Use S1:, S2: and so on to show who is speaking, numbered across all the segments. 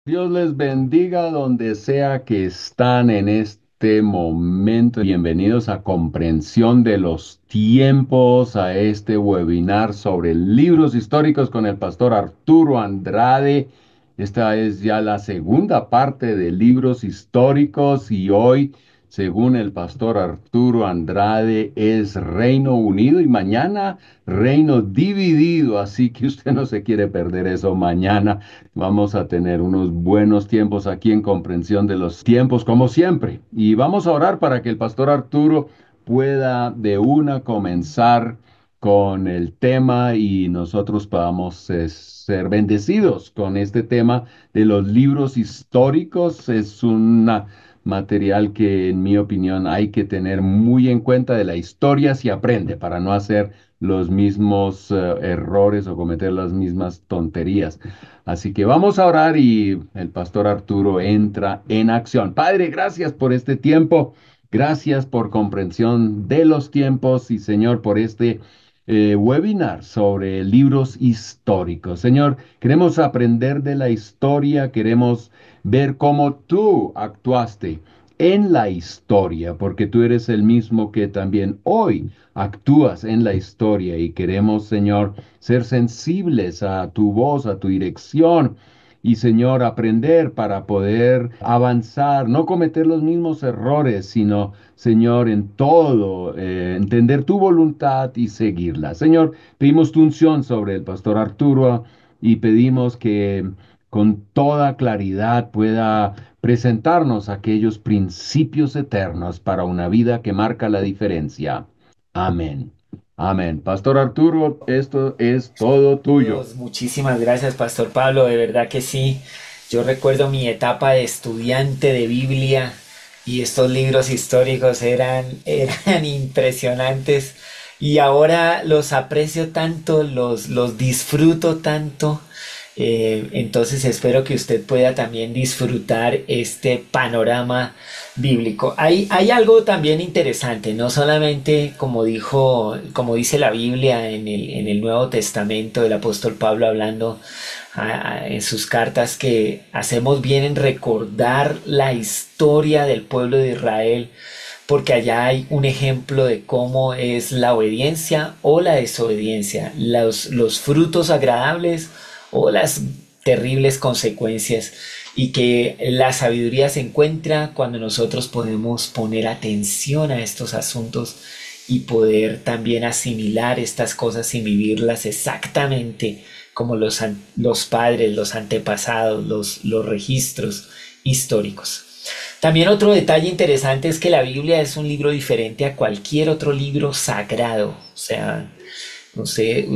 S1: Dios les bendiga donde sea que están en este momento. Bienvenidos a Comprensión de los Tiempos, a este webinar sobre libros históricos con el pastor Arturo Andrade. Esta es ya la segunda parte de libros históricos y hoy, según el pastor Arturo Andrade, es Reino Unido y mañana Reino Dividido. Así que usted no se quiere perder eso mañana. Vamos a tener unos buenos tiempos aquí en comprensión de los tiempos, como siempre. Y vamos a orar para que el pastor Arturo pueda de una comenzar con el tema y nosotros podamos ser bendecidos con este tema de los libros históricos. Es un material que, en mi opinión, hay que tener muy en cuenta. De la historia se aprende para no hacer los mismos errores o cometer las mismas tonterías. Así que vamos a orar y el pastor Arturo entra en acción. Padre, gracias por este tiempo. Gracias por comprensión de los tiempos y Señor por este webinar sobre libros históricos. Señor, queremos aprender de la historia, queremos ver cómo tú actuaste en la historia, porque tú eres el mismo que también hoy actúas en la historia y queremos, Señor, ser sensibles a tu voz, a tu dirección y, Señor, aprender para poder avanzar, no cometer los mismos errores, sino, Señor, en todo, entender tu voluntad y seguirla. Señor, pedimos tu unción sobre el pastor Arturo y pedimos que con toda claridad pueda presentarnos aquellos principios eternos para una vida que marca la diferencia. Amén. Amén. Pastor Arturo, esto es todo tuyo.
S2: Saludos, muchísimas gracias, Pastor Pablo, de verdad que sí. Yo recuerdo mi etapa de estudiante de Biblia y estos libros históricos eran impresionantes y ahora los aprecio tanto, los disfruto tanto. Entonces espero que usted pueda también disfrutar este panorama bíblico. Hay algo también interesante, no solamente como dice la Biblia en el Nuevo Testamento, el apóstol Pablo hablando en sus cartas, que hacemos bien en recordar la historia del pueblo de Israel, porque allá hay un ejemplo de cómo es la obediencia o la desobediencia, los frutos agradables o las terribles consecuencias, y que la sabiduría se encuentra cuando nosotros podemos poner atención a estos asuntos y poder también asimilar estas cosas y vivirlas exactamente como los padres, los antepasados, los registros históricos. También otro detalle interesante es que la Biblia es un libro diferente a cualquier otro libro sagrado. O sea, no sé,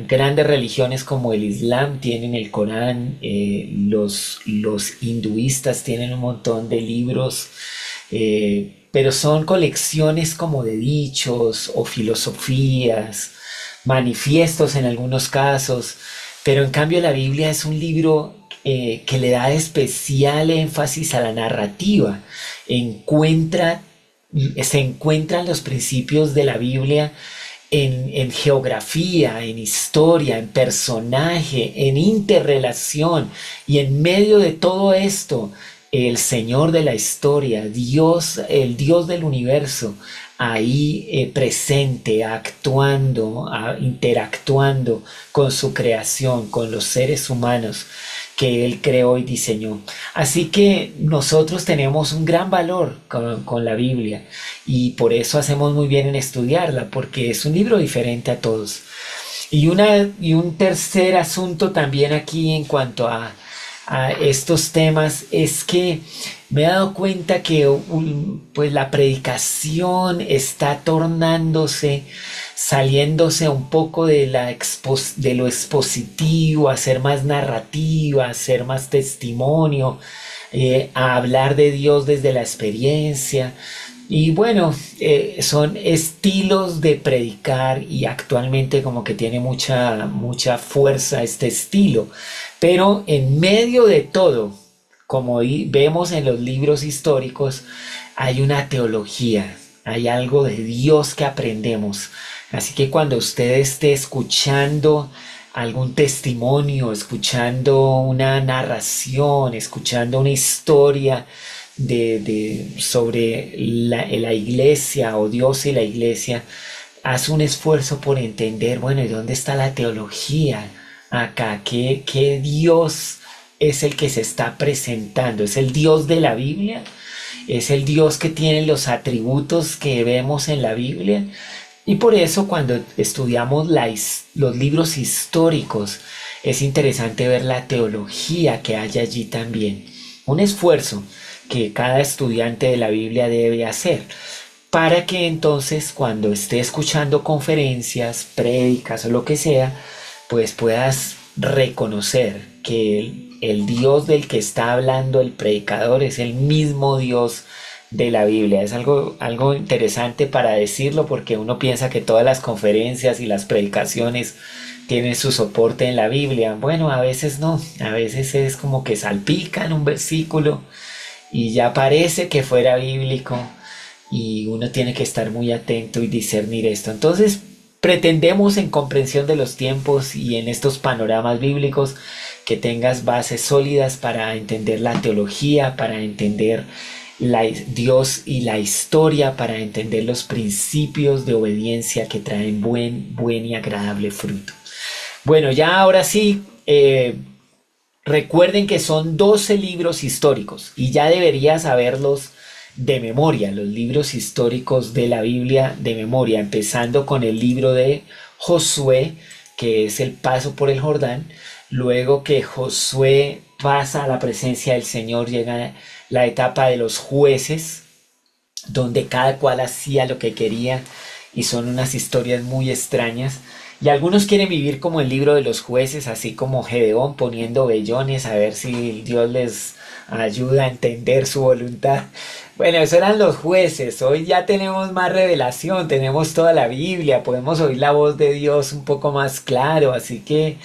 S2: grandes religiones como el Islam tienen el Corán, los hinduistas tienen un montón de libros, pero son colecciones como de dichos o filosofías, manifiestos en algunos casos, pero en cambio la Biblia es un libro que le da especial énfasis a la narrativa. Encuentra, Se encuentran los principios de la Biblia en geografía, en historia, en personaje, en interrelación. Y en medio de todo esto, el Señor de la historia, Dios, el Dios del universo, ahí presente, actuando, interactuando con su creación, con los seres humanos que Él creó y diseñó. Así que nosotros tenemos un gran valor con la Biblia y por eso hacemos muy bien en estudiarla, porque es un libro diferente a todos. Y un tercer asunto también aquí en cuanto a estos temas es que me he dado cuenta que pues la predicación está tornándose, saliéndose un poco de de lo expositivo, a ser más narrativa, a ser más testimonio, a hablar de Dios desde la experiencia. Y bueno, son estilos de predicar y actualmente como que tiene mucha fuerza este estilo. Pero en medio de todo, como vemos en los libros históricos, hay una teología, hay algo de Dios que aprendemos. Así que cuando usted esté escuchando algún testimonio, escuchando una narración, escuchando una historia sobre la iglesia o Dios y la iglesia, haz un esfuerzo por entender, bueno, ¿y dónde está la teología acá? ¿Qué Dios es el que se está presentando? ¿Es el Dios de la Biblia? ¿Es el Dios que tiene los atributos que vemos en la Biblia? Y por eso cuando estudiamos los libros históricos, es interesante ver la teología que hay allí también. Un esfuerzo que cada estudiante de la Biblia debe hacer para que entonces cuando esté escuchando conferencias, prédicas o lo que sea, pues puedas reconocer que el Dios del que está hablando el predicador es el mismo Dios de la Biblia. Es algo interesante para decirlo porque uno piensa que todas las conferencias y las predicaciones tienen su soporte en la Biblia. Bueno, a veces no, a veces es como que salpican un versículo y ya parece que fuera bíblico y uno tiene que estar muy atento y discernir esto. Entonces, pretendemos en comprensión de los tiempos y en estos panoramas bíblicos que tengas bases sólidas para entender la teología, para entender Dios y la historia, para entender los principios de obediencia que traen buen y agradable fruto. Bueno, ya ahora sí, recuerden que son 12 libros históricos y ya deberías saberlos de memoria, los libros históricos de la Biblia de memoria, empezando con el libro de Josué, que es el paso por el Jordán. Luego que Josué pasa a la presencia del Señor, llega la etapa de los jueces, donde cada cual hacía lo que quería y son unas historias muy extrañas. Y algunos quieren vivir como el libro de los jueces, así como Gedeón poniendo vellones a ver si Dios les ayuda a entender su voluntad. Bueno, eso eran los jueces. Hoy ya tenemos más revelación, tenemos toda la Biblia, podemos oír la voz de Dios un poco más claro, así que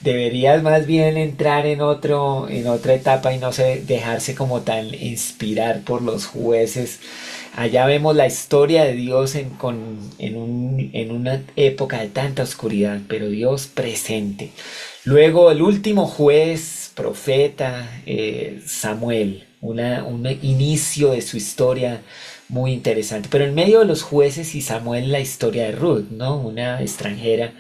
S2: deberías más bien entrar en otra etapa y no sé, dejarse como tan inspirar por los jueces. Allá vemos la historia de Dios en una época de tanta oscuridad, pero Dios presente. Luego el último juez, profeta, Samuel, un inicio de su historia muy interesante. Pero en medio de los jueces y Samuel la historia de Ruth, ¿no? Una extranjera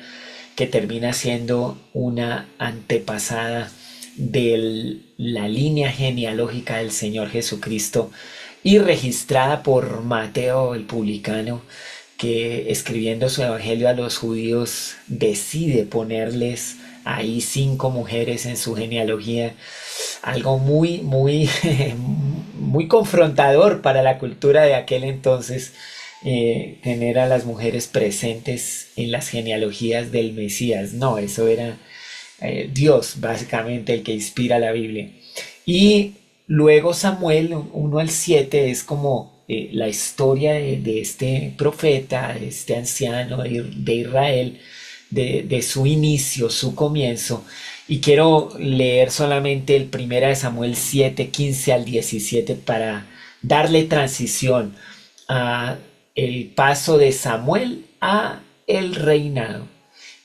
S2: que termina siendo una antepasada de la línea genealógica del Señor Jesucristo y registrada por Mateo el publicano, que escribiendo su evangelio a los judíos decide ponerles ahí 5 mujeres en su genealogía, algo muy confrontador para la cultura de aquel entonces, tener a las mujeres presentes en las genealogías del Mesías. No, eso era Dios básicamente el que inspira la Biblia. Y luego Samuel 1 al 7 es como la historia de este profeta, de este anciano de Israel, de su inicio, su comienzo. Y quiero leer solamente el 1 Samuel 7, 15 al 17 para darle transición a el paso de Samuel a el reinado.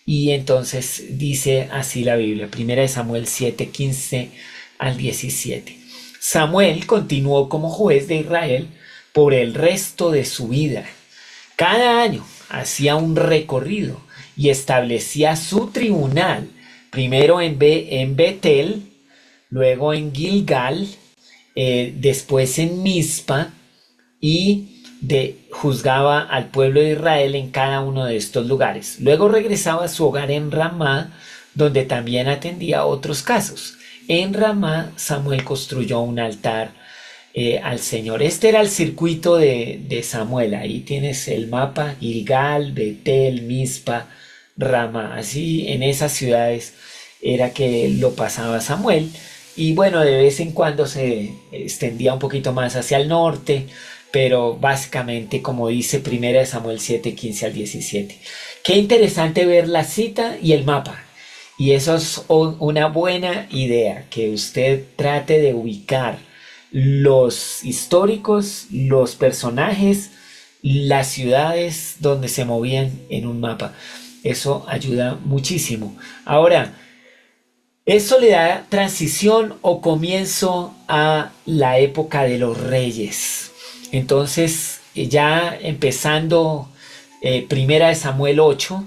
S2: Y entonces dice así la Biblia, 1 Samuel 7, 15 al 17. Samuel continuó como juez de Israel por el resto de su vida. Cada año hacía un recorrido y establecía su tribunal, primero en Betel, luego en Gilgal, después en Mizpa, y juzgaba al pueblo de Israel en cada uno de estos lugares. Luego regresaba a su hogar en Ramá, donde también atendía otros casos. En Ramá, Samuel construyó un altar al Señor. Este era el circuito de Samuel. Ahí tienes el mapa: Gilgal, Betel, Mizpa, Ramá. Así en esas ciudades era que lo pasaba Samuel. Y bueno, de vez en cuando se extendía un poquito más hacia el norte, pero básicamente como dice 1 Samuel 7, 15 al 17. Qué interesante ver la cita y el mapa. Y eso es una buena idea, que usted trate de ubicar los históricos, los personajes, las ciudades donde se movían en un mapa. Eso ayuda muchísimo. Ahora, eso le da transición o comienzo a la época de los reyes. Entonces, ya empezando Primera de Samuel 8,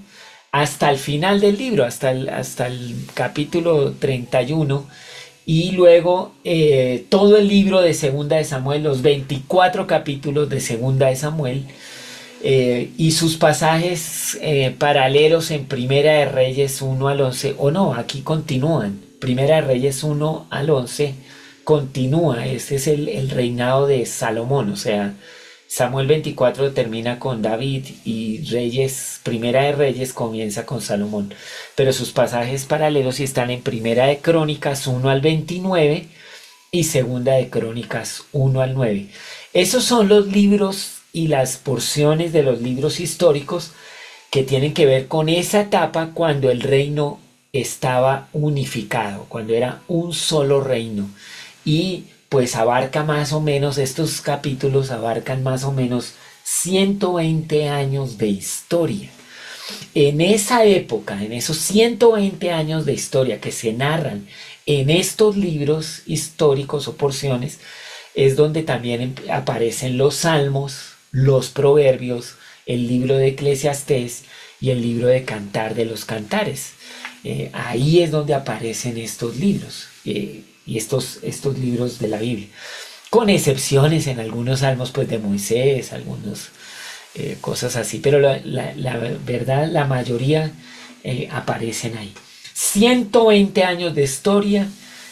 S2: hasta el final del libro, hasta el capítulo 31, y luego todo el libro de Segunda de Samuel, los 24 capítulos de Segunda de Samuel, y sus pasajes paralelos en Primera de Reyes 1 al 11, o no, aquí continúan. Primera de Reyes 1 al 11 continúa, este es el reinado de Salomón, o sea, Samuel 24 termina con David y Reyes, Primera de Reyes comienza con Salomón. Pero sus pasajes paralelos sí están en Primera de Crónicas 1 al 29 y Segunda de Crónicas 1 al 9. Esos son los libros y las porciones de los libros históricos que tienen que ver con esa etapa cuando el reino estaba unificado, cuando era un solo reino. Y pues abarca más o menos, estos capítulos abarcan más o menos 120 años de historia. En esa época, en esos 120 años de historia que se narran en estos libros históricos o porciones, es donde también aparecen los salmos, los proverbios, el libro de Eclesiastés y el libro de Cantar de los Cantares. Ahí es donde aparecen estos libros y estos libros de la Biblia, con excepciones en algunos salmos pues de Moisés, algunos cosas así, pero la verdad la mayoría aparecen ahí. 120 años de historia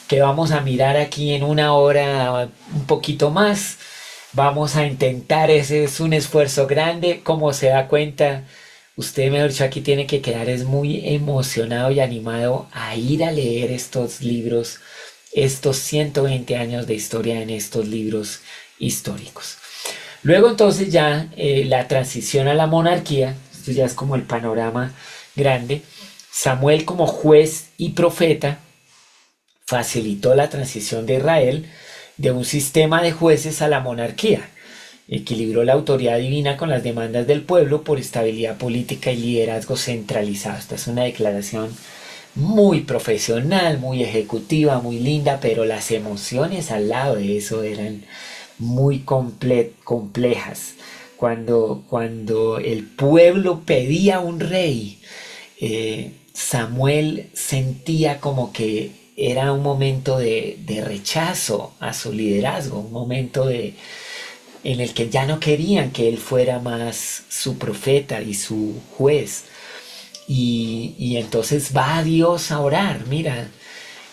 S2: que vamos a mirar aquí en una hora, un poquito más. Vamos a intentar, ese es un esfuerzo grande, como se da cuenta, usted mejor dicho aquí tiene que quedar es muy emocionado y animado a ir a leer estos libros, estos 120 años de historia en estos libros históricos. Luego entonces ya la transición a la monarquía, esto ya es como el panorama grande. Samuel como juez y profeta facilitó la transición de Israel de un sistema de jueces a la monarquía. Equilibró la autoridad divina con las demandas del pueblo por estabilidad política y liderazgo centralizado. Esta es una declaración muy profesional, muy ejecutiva, muy linda, pero las emociones al lado de eso eran muy complejas. Cuando el pueblo pedía un rey, Samuel sentía como que era un momento de rechazo a su liderazgo, un momento en el que ya no querían que él fuera más su profeta y su juez. Y entonces va a Dios a orar, mira,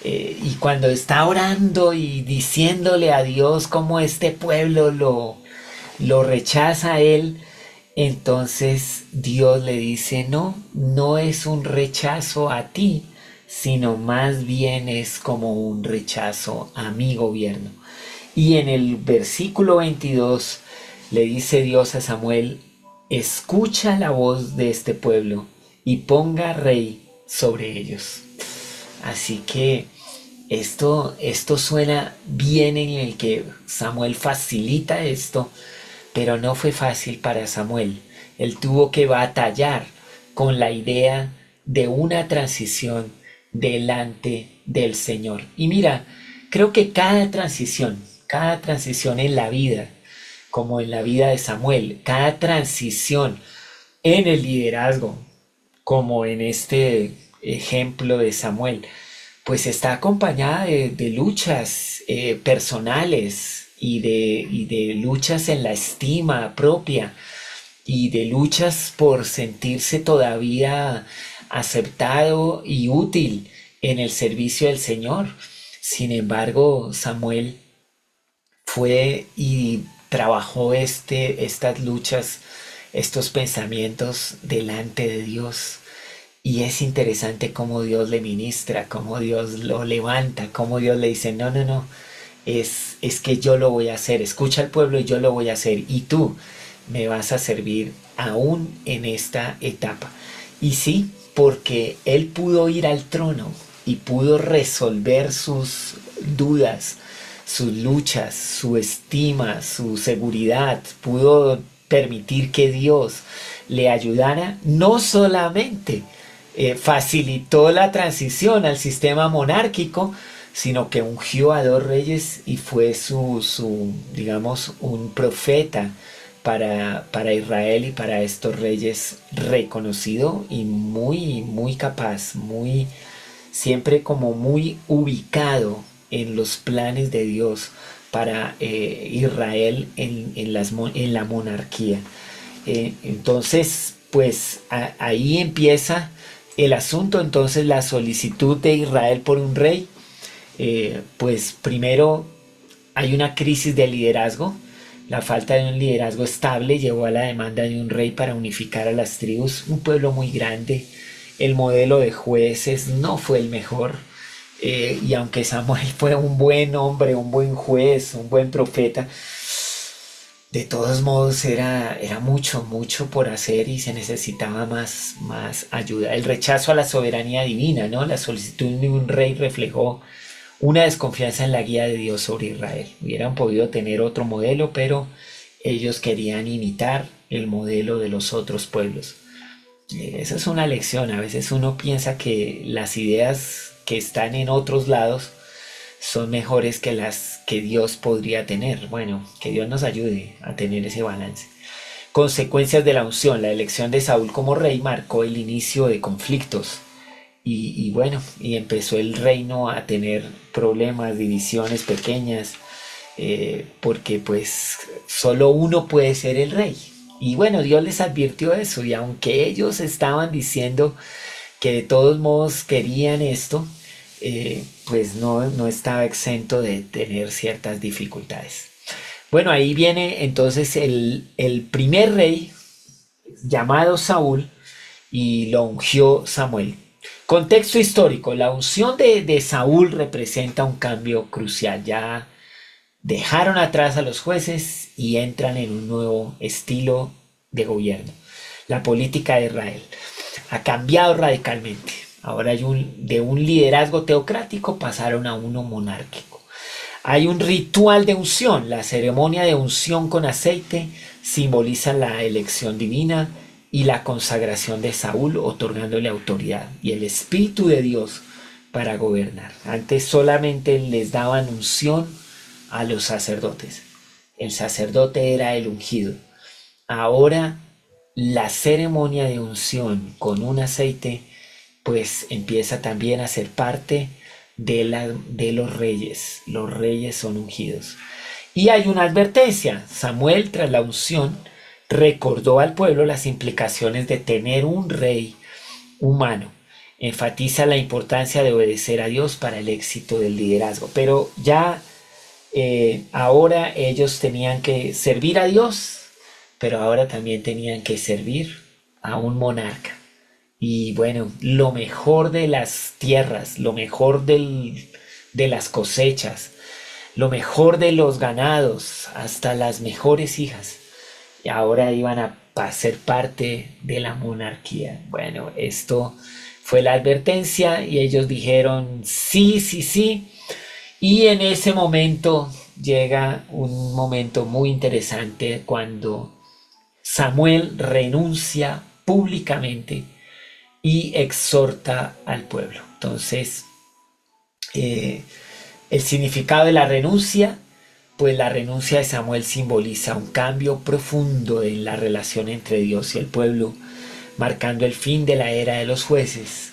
S2: y cuando está orando y diciéndole a Dios cómo este pueblo lo rechaza a él, entonces Dios le dice, no es un rechazo a ti, sino más bien es como un rechazo a mi gobierno. Y en el versículo 22 le dice Dios a Samuel, escucha la voz de este pueblo y ponga rey sobre ellos. Así que esto suena bien en el que Samuel facilita esto, pero no fue fácil para Samuel. Él tuvo que batallar con la idea de una transición delante del Señor. Y mira, creo que cada transición en la vida, como en la vida de Samuel, cada transición en el liderazgo, como en este ejemplo de Samuel, pues está acompañada de luchas personales y de luchas en la estima propia y de luchas por sentirse todavía aceptado y útil en el servicio del Señor. Sin embargo, Samuel fue y trabajó estas luchas, estos pensamientos delante de Dios. Y es interesante cómo Dios le ministra, cómo Dios lo levanta, cómo Dios le dice, no, es que yo lo voy a hacer. Escucha al pueblo y yo lo voy a hacer. Y tú me vas a servir aún en esta etapa. Y sí, porque él pudo ir al trono y pudo resolver sus dudas, sus luchas, su estima, su seguridad, pudo permitir que Dios le ayudara. No solamente facilitó la transición al sistema monárquico, sino que ungió a dos reyes y fue digamos, un profeta para Israel y para estos reyes, reconocido y muy, muy capaz, muy, siempre como muy ubicado en los planes de Dios para Israel en la monarquía. Entonces, pues ahí empieza el asunto. Entonces la solicitud de Israel por un rey, pues primero hay una crisis de liderazgo. La falta de un liderazgo estable llevó a la demanda de un rey para unificar a las tribus, un pueblo muy grande. El modelo de jueces no fue el mejor, y aunque Samuel fue un buen hombre, un buen juez, un buen profeta, de todos modos era mucho, mucho por hacer y se necesitaba más ayuda. El rechazo a la soberanía divina, ¿no? La solicitud de un rey reflejó una desconfianza en la guía de Dios sobre Israel. Hubieran podido tener otro modelo, pero ellos querían imitar el modelo de los otros pueblos. Esa es una lección. A veces uno piensa que las ideas que están en otros lados son mejores que las que Dios podría tener. Bueno, que Dios nos ayude a tener ese balance. Consecuencias de la unción. La elección de Saúl como rey marcó el inicio de conflictos. Y bueno, y empezó el reino a tener problemas, divisiones pequeñas, porque pues solo uno puede ser el rey. Y bueno, Dios les advirtió eso, y aunque ellos estaban diciendo que de todos modos querían esto, pues no estaba exento de tener ciertas dificultades. Bueno, ahí viene entonces el primer rey llamado Saúl, y lo ungió Samuel. Contexto histórico. La unción de Saúl representa un cambio crucial. Ya dejaron atrás a los jueces y entran en un nuevo estilo de gobierno. La política de Israel ha cambiado radicalmente. Ahora de un liderazgo teocrático pasaron a uno monárquico. Hay un ritual de unción. La ceremonia de unción con aceite simboliza la elección divina y la consagración de Saúl, otorgándole autoridad y el Espíritu de Dios para gobernar. Antes solamente les daban unción a los sacerdotes. El sacerdote era el ungido. Ahora la ceremonia de unción con un aceite pues empieza también a ser parte de los reyes. Los reyes son ungidos. Y hay una advertencia. Samuel, tras la unción, recordó al pueblo las implicaciones de tener un rey humano. Enfatiza la importancia de obedecer a Dios para el éxito del liderazgo. Pero ya ahora ellos tenían que servir a Dios, pero ahora también tenían que servir a un monarca. Y bueno, lo mejor de las tierras, lo mejor de las cosechas, lo mejor de los ganados, hasta las mejores hijas, y ahora iban a ser parte de la monarquía. Bueno, esto fue la advertencia y ellos dijeron sí, sí, sí. Y en ese momento llega un momento muy interesante cuando Samuel renuncia públicamente y exhorta al pueblo. Entonces, el significado de la renuncia, pues la renuncia de Samuel simboliza un cambio profundo en la relación entre Dios y el pueblo, marcando el fin de la era de los jueces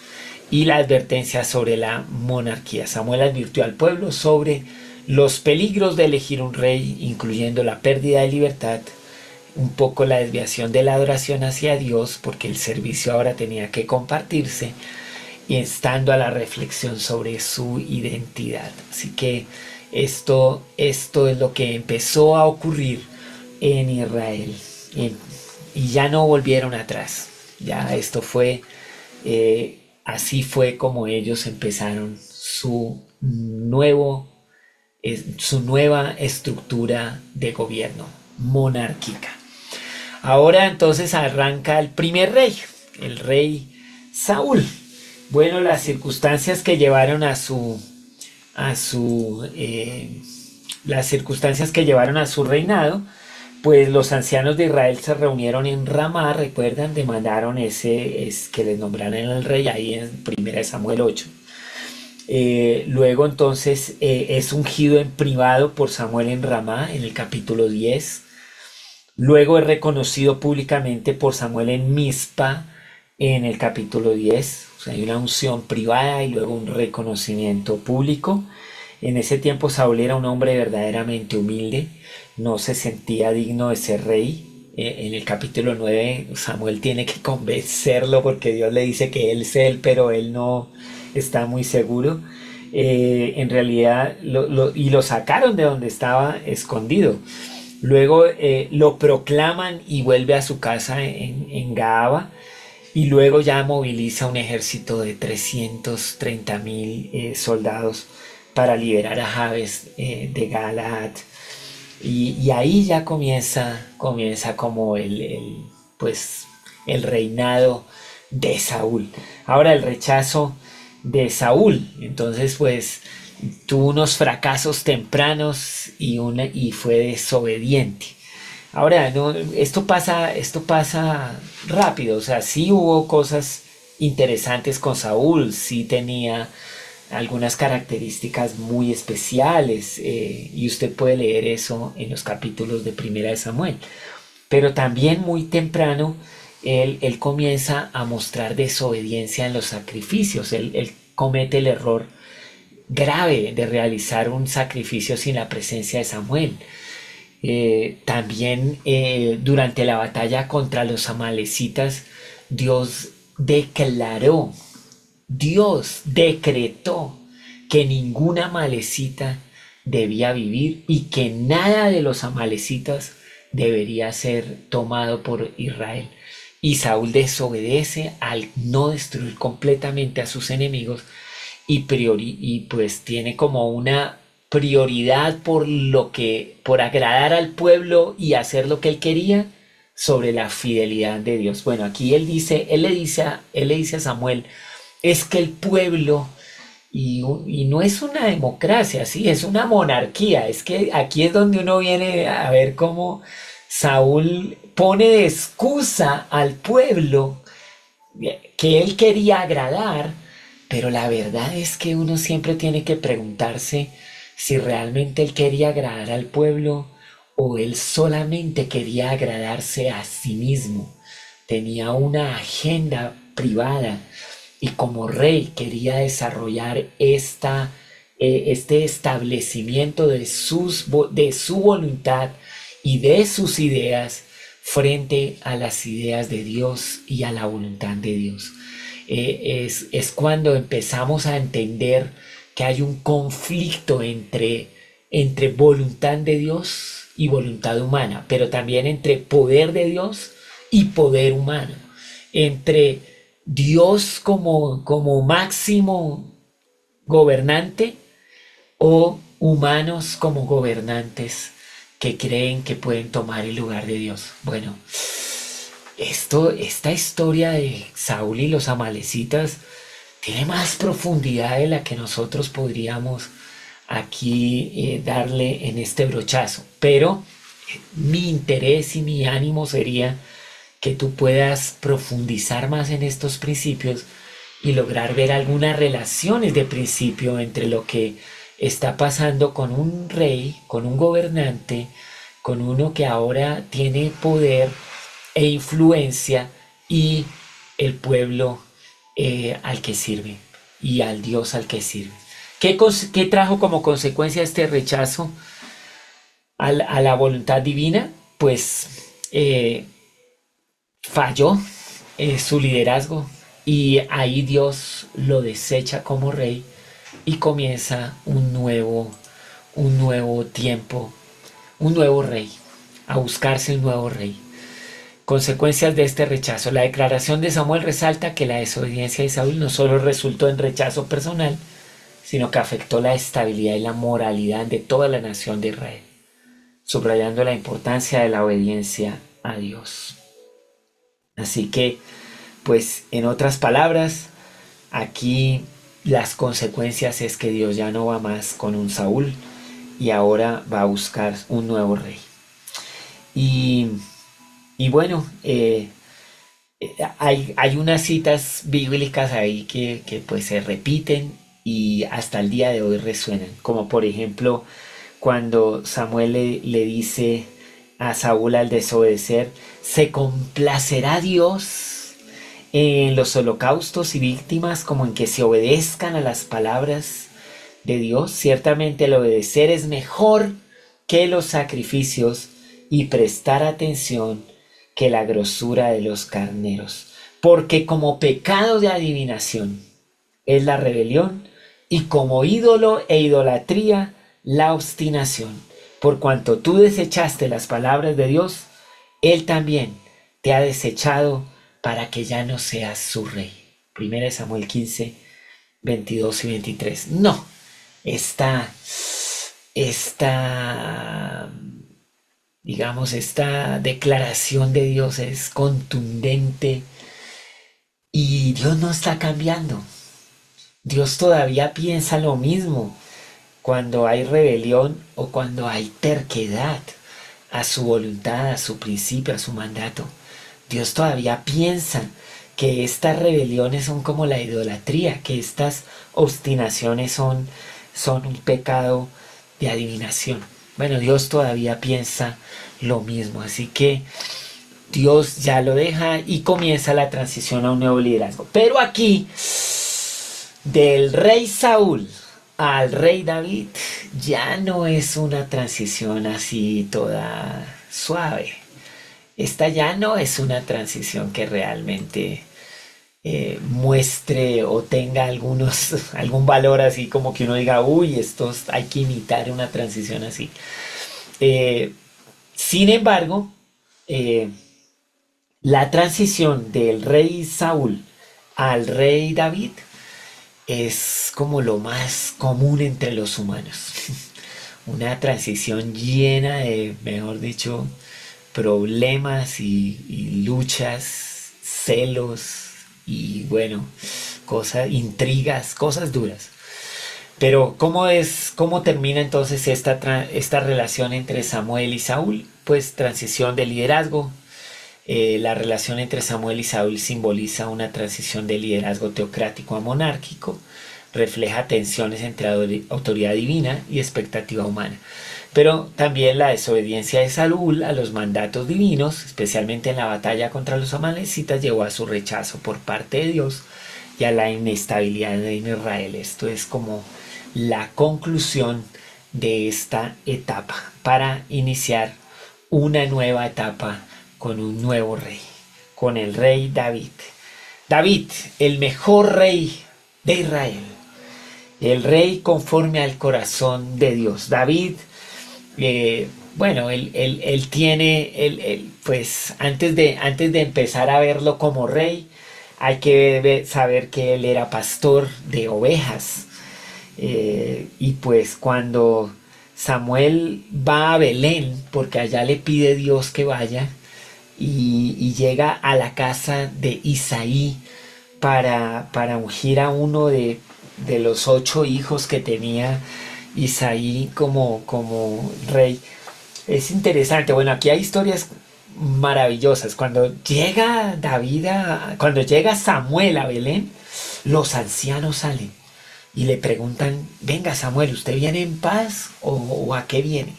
S2: y la advertencia sobre la monarquía. Samuel advirtió al pueblo sobre los peligros de elegir un rey, incluyendo la pérdida de libertad, un poco la desviación de la adoración hacia Dios, porque el servicio ahora tenía que compartirse, y estando a la reflexión sobre su identidad. Así que esto es lo que empezó a ocurrir en Israel, y ya no volvieron atrás. Ya esto fue, así fue como ellos empezaron su nuevo su nueva estructura de gobierno monárquica. Ahora entonces arranca el primer rey, el rey Saúl. Bueno, las circunstancias que llevaron las circunstancias que llevaron a su reinado, pues los ancianos de Israel se reunieron en Ramá, recuerdan, demandaron que les nombraran el rey ahí en 1 Samuel 8. Luego entonces es ungido en privado por Samuel en Ramá en el capítulo 10. Luego es reconocido públicamente por Samuel en Mizpa en el capítulo 10. O sea, hay una unción privada y luego un reconocimiento público. En ese tiempo Saúl era un hombre verdaderamente humilde, no se sentía digno de ser rey. En el capítulo 9 Samuel tiene que convencerlo porque Dios le dice que él es él, pero él no está muy seguro. En realidad lo sacaron de donde estaba escondido. Luego lo proclaman y vuelve a su casa en Gaaba. Y luego ya moviliza un ejército de 330,000 soldados para liberar a Jabes de Galaad. Y ahí ya comienza como el reinado de Saúl. Ahora el rechazo de Saúl. Entonces pues tuvo unos fracasos tempranos y fue desobediente. Ahora, no, esto pasa rápido, o sea, sí hubo cosas interesantes con Saúl, sí tenía algunas características muy especiales, y usted puede leer eso en los capítulos de 1 Samuel. Pero también muy temprano él comienza a mostrar desobediencia en los sacrificios, él comete el error grave de realizar un sacrificio sin la presencia de Samuel. También durante la batalla contra los amalecitas, Dios decretó que ninguna amalecita debía vivir y que nada de los amalecitas debería ser tomado por Israel. Y Saúl desobedece al no destruir completamente a sus enemigos y pues tiene como una prioridad por agradar al pueblo y hacer lo que él quería sobre la fidelidad de Dios. Bueno, aquí él le dice a Samuel, es que el pueblo, y no es una democracia, sí, es una monarquía. Es que aquí es donde uno viene a ver cómo Saúl pone de excusa al pueblo que él quería agradar, pero la verdad es que uno siempre tiene que preguntarse si realmente él quería agradar al pueblo o él solamente quería agradarse a sí mismo. Tenía una agenda privada y como rey quería desarrollar este establecimiento de su voluntad y de sus ideas frente a las ideas de Dios y a la voluntad de Dios. Es cuando empezamos a entender que hay un conflicto entre voluntad de Dios y voluntad humana, pero también entre poder de Dios y poder humano, entre Dios como máximo gobernante o humanos como gobernantes que creen que pueden tomar el lugar de Dios. Bueno, esta historia de Saúl y los amalecitas tiene más profundidad de la que nosotros podríamos aquí darle en este brochazo. Pero mi interés y mi ánimo sería que tú puedas profundizar más en estos principios y lograr ver algunas relaciones de principio entre lo que está pasando con un rey, con un gobernante, con uno que ahora tiene poder e influencia y el pueblo al que sirve y al Dios al que sirve. ¿Qué trajo como consecuencia este rechazo a la voluntad divina? Pues falló su liderazgo y ahí Dios lo desecha como rey y comienza un nuevo tiempo, un nuevo rey, a buscarse un nuevo rey. Consecuencias de este rechazo. La declaración de Samuel resalta que la desobediencia de Saúl no solo resultó en rechazo personal, sino que afectó la estabilidad y la moralidad de toda la nación de Israel, subrayando la importancia de la obediencia a Dios. Así que, pues, en otras palabras, aquí las consecuencias es que Dios ya no va más con un Saúl y ahora va a buscar un nuevo rey. Y, y bueno, hay unas citas bíblicas ahí que pues se repiten y hasta el día de hoy resuenan, como por ejemplo cuando Samuel le dice a Saúl al desobedecer: ¿se complacerá Dios en los holocaustos y víctimas como en que se obedezcan a las palabras de Dios? Ciertamente el obedecer es mejor que los sacrificios y prestar atención que la grosura de los carneros, porque como pecado de adivinación es la rebelión, y como ídolo e idolatría la obstinación. Por cuanto tú desechaste las palabras de Dios, Él también te ha desechado para que ya no seas su rey. 1 Samuel 15, 22 y 23. No, esta digamos, esta declaración de Dios es contundente y Dios no está cambiando. Dios todavía piensa lo mismo cuando hay rebelión o cuando hay terquedad a su voluntad, a su principio, a su mandato. Dios todavía piensa que estas rebeliones son como la idolatría, que estas obstinaciones son un pecado de adivinación. Bueno, Dios todavía piensa lo mismo, así que Dios ya lo deja y comienza la transición a un nuevo liderazgo. Pero aquí, del rey Saúl al rey David, ya no es una transición así toda suave. Esta ya no es una transición que realmente muestre o tenga algún valor así como que uno diga, uy, hay que imitar una transición así. Sin embargo, la transición del rey Saúl al rey David es como lo más común entre los humanos. Una transición llena de, mejor dicho, problemas y luchas, celos y bueno, intrigas, cosas duras. Pero ¿cómo termina entonces esta relación entre Samuel y Saúl? Pues transición de liderazgo. La relación entre Samuel y Saúl simboliza una transición de liderazgo teocrático a monárquico, refleja tensiones entre autoridad divina y expectativa humana. Pero también la desobediencia de Saúl a los mandatos divinos, especialmente en la batalla contra los amalecitas, llevó a su rechazo por parte de Dios y a la inestabilidad en Israel. Esto es como la conclusión de esta etapa para iniciar una nueva etapa con un nuevo rey, con el rey David. David, el mejor rey de Israel, el rey conforme al corazón de Dios. David, bueno, él tiene, pues antes de empezar a verlo como rey, hay que saber que él era pastor de ovejas. Y pues cuando Samuel va a Belén, porque allá le pide Dios que vaya, y llega a la casa de Isaí para ungir a uno de los 8 hijos que tenía Isaí como rey. Es interesante. Bueno, aquí hay historias maravillosas. Cuando llega Samuel a Belén, los ancianos salen y le preguntan: venga Samuel, ¿usted viene en paz o a qué viene?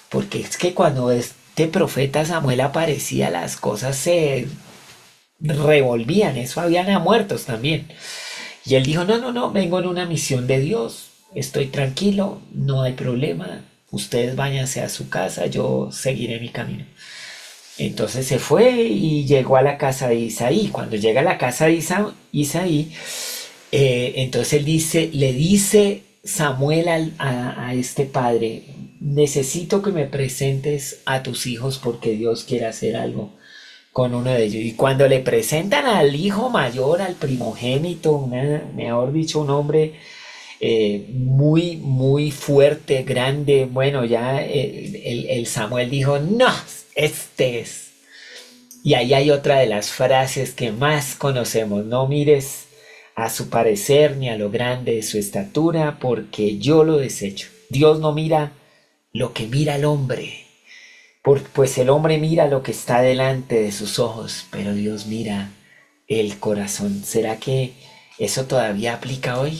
S2: Porque es que cuando este profeta Samuel aparecía, las cosas se revolvían. Eso habían a muertos también. Y él dijo: no, vengo en una misión de Dios, estoy tranquilo, no hay problema, ustedes váyanse a su casa, yo seguiré mi camino. Entonces se fue y llegó a la casa de Isaí. Cuando llega a la casa de Isaí, entonces le dice Samuel a este padre: necesito que me presentes a tus hijos porque Dios quiere hacer algo con uno de ellos. Y cuando le presentan al hijo mayor, al primogénito, mejor dicho, un hombre muy, muy fuerte, grande. Bueno, ya el Samuel dijo, no, este es. Y ahí hay otra de las frases que más conocemos, no mires a su parecer ni a lo grande de su estatura, porque yo lo desecho. Dios no mira lo que mira el hombre, pues el hombre mira lo que está delante de sus ojos, pero Dios mira el corazón. ¿Será que eso todavía aplica hoy?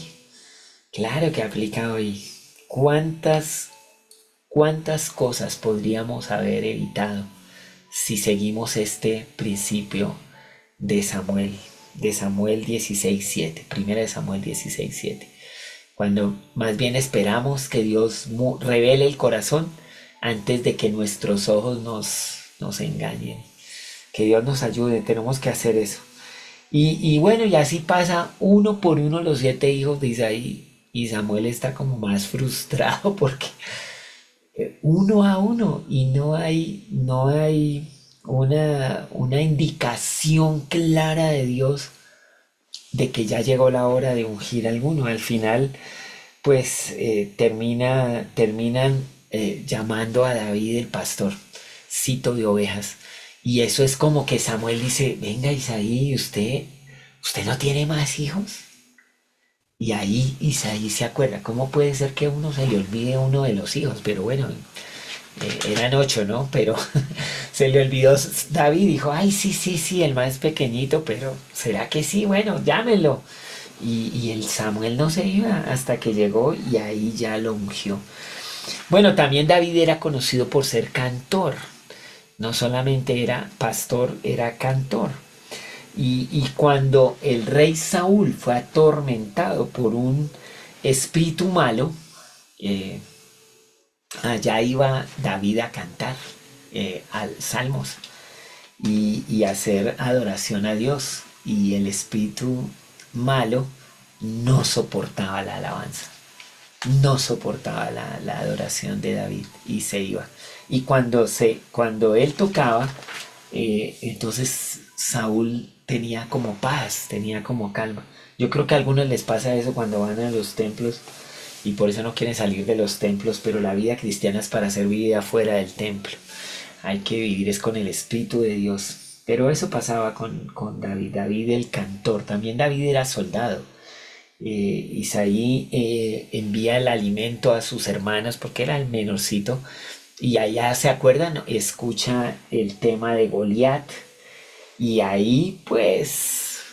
S2: Claro que aplica hoy. ¿Cuántas cosas podríamos haber evitado si seguimos este principio de Samuel 16:7, primera de Samuel 16:7? Cuando más bien esperamos que Dios revele el corazón antes de que nuestros ojos nos engañen. Que Dios nos ayude, tenemos que hacer eso. Y bueno, y así pasa uno por uno los 7 hijos de Isaí. Y Samuel está como más frustrado porque uno a uno y no hay una indicación clara de Dios de que ya llegó la hora de ungir a alguno. Al final, pues terminan llamando a David el pastor, cito de ovejas. Y eso es como que Samuel dice, venga Isaí, ¿usted no tiene más hijos? Y ahí Isaí se acuerda, ¿cómo puede ser que uno se le olvide uno de los hijos? Pero bueno, eran 8, ¿no? Pero se le olvidó David, dijo, ay, sí, sí, sí, el más pequeñito, pero ¿será que sí? Bueno, llámenlo. Y el Samuel no se iba hasta que llegó y ahí ya lo ungió. Bueno, también David era conocido por ser cantor. No solamente era pastor, era cantor. Y cuando el rey Saúl fue atormentado por un espíritu malo, eh, allá iba David a cantar al salmos y hacer adoración a Dios. Y el espíritu malo no soportaba la alabanza, no soportaba la adoración de David y se iba. Y cuando él tocaba, entonces Saúl tenía como paz, tenía como calma. Yo creo que a algunos les pasa eso cuando van a los templos y por eso no quieren salir de los templos, pero la vida cristiana es para ser vivida fuera del templo. Hay que vivir es con el Espíritu de Dios. Pero eso pasaba con David, David el cantor. También David era soldado. Isaí envía el alimento a sus hermanos porque era el menorcito. Y allá se acuerdan, escucha el tema de Goliat. Y ahí pues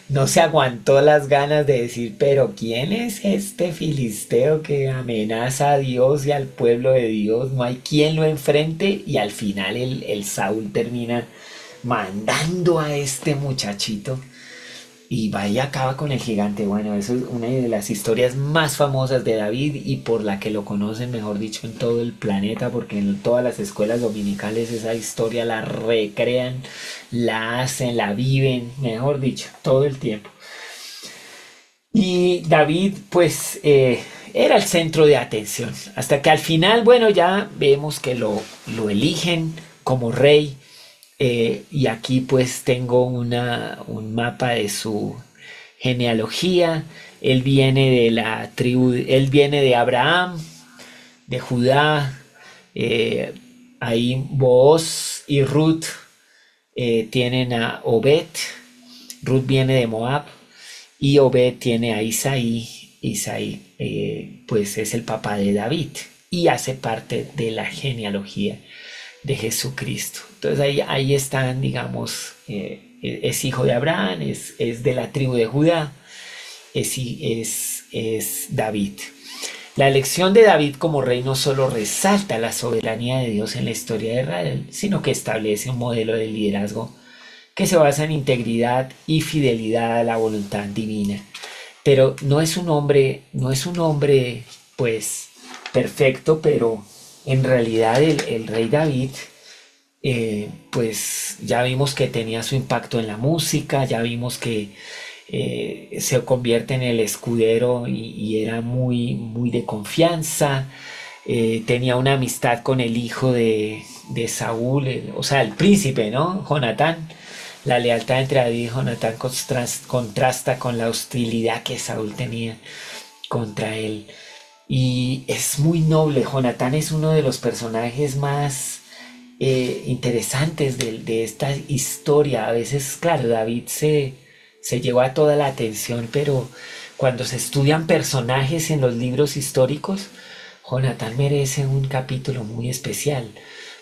S2: no se aguantó las ganas de decir, pero ¿quién es este filisteo que amenaza a Dios y al pueblo de Dios? No hay quien lo enfrente y al final el Saúl termina mandando a este muchachito y va y acaba con el gigante. Bueno, eso es una de las historias más famosas de David y por la que lo conocen, mejor dicho, en todo el planeta, porque en todas las escuelas dominicales esa historia la recrean, la hacen, la viven, mejor dicho, todo el tiempo. Y David, pues, era el centro de atención, hasta que al final, bueno, ya vemos que lo eligen como rey. Y aquí pues tengo un mapa de su genealogía. Él viene de la tribu, él viene de Abraham, de Judá. Ahí Booz y Ruth tienen a Obed. Ruth viene de Moab y Obed tiene a Isaí. Isaí pues es el papá de David y hace parte de la genealogía de Jesucristo. Entonces ahí están, digamos, es hijo de Abraham, es de la tribu de Judá, es David. La elección de David como rey no solo resalta la soberanía de Dios en la historia de Israel, sino que establece un modelo de liderazgo que se basa en integridad y fidelidad a la voluntad divina. Pero no es un hombre, pues perfecto, pero en realidad el rey David, pues ya vimos que tenía su impacto en la música, ya vimos que se convierte en el escudero y era muy, muy de confianza. Tenía una amistad con el hijo de Saúl, o sea, el príncipe, ¿no? Jonatán. La lealtad entre David y Jonatán contrasta con la hostilidad que Saúl tenía contra él. Y es muy noble. Jonatán es uno de los personajes más interesantes de esta historia. A veces, claro, David se llevó a toda la atención, pero cuando se estudian personajes en los libros históricos, Jonatán merece un capítulo muy especial,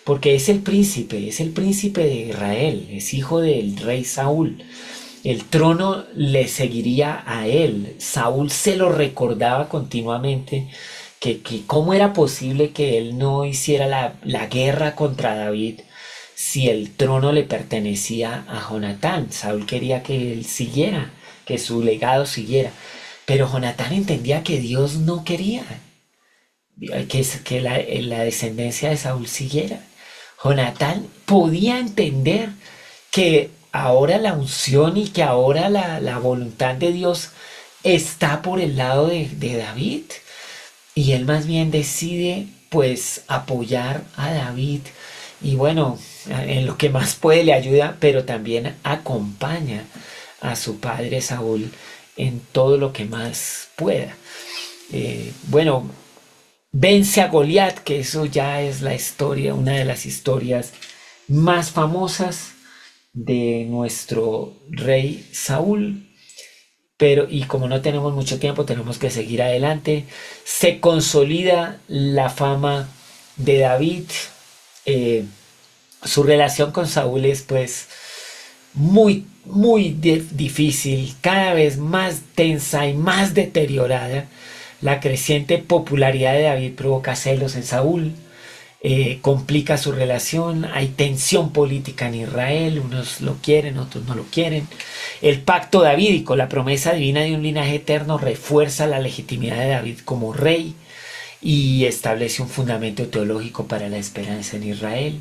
S2: porque es el príncipe de Israel, es hijo del rey Saúl. El trono le seguiría a él. Saúl se lo recordaba continuamente que cómo era posible que él no hiciera la guerra contra David si el trono le pertenecía a Jonatán. Saúl quería que él siguiera, que su legado siguiera. Pero Jonatán entendía que Dios no quería que la descendencia de Saúl siguiera. Jonatán podía entender que ahora la unción y que ahora la voluntad de Dios está por el lado de David. Y él más bien decide pues apoyar a David. Y bueno, en lo que más puede le ayuda, pero también acompaña a su padre Saúl en todo lo que más pueda. Bueno, vence a Goliat, que eso ya es la historia, una de las historias más famosas de nuestro rey Saúl. Pero, y como no tenemos mucho tiempo, tenemos que seguir adelante. Se consolida la fama de David. Su relación con Saúl es pues muy difícil, cada vez más tensa y más deteriorada. La creciente popularidad de David provoca celos en Saúl, complica su relación, hay tensión política en Israel, unos lo quieren, otros no lo quieren. El pacto davídico, la promesa divina de un linaje eterno, refuerza la legitimidad de David como rey y establece un fundamento teológico para la esperanza en Israel.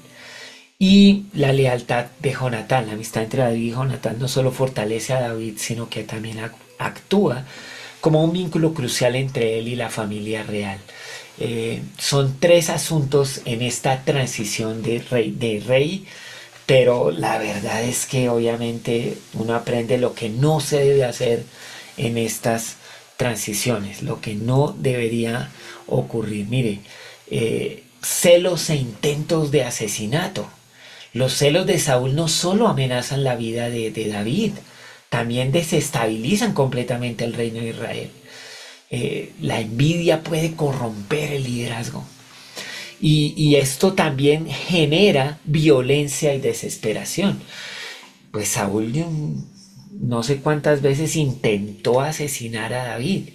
S2: Y la lealtad de Jonatán, la amistad entre David y Jonatán no solo fortalece a David, sino que también actúa como un vínculo crucial entre él y la familia real. Son tres asuntos en esta transición de rey, pero la verdad es que obviamente uno aprende lo que no se debe hacer en estas transiciones, lo que no debería ocurrir. Mire, celos e intentos de asesinato. Los celos de Saúl no solo amenazan la vida de David, también desestabilizan completamente el reino de Israel. La envidia puede corromper el liderazgo. Y esto también genera violencia y desesperación. Pues Saúl no sé cuántas veces intentó asesinar a David.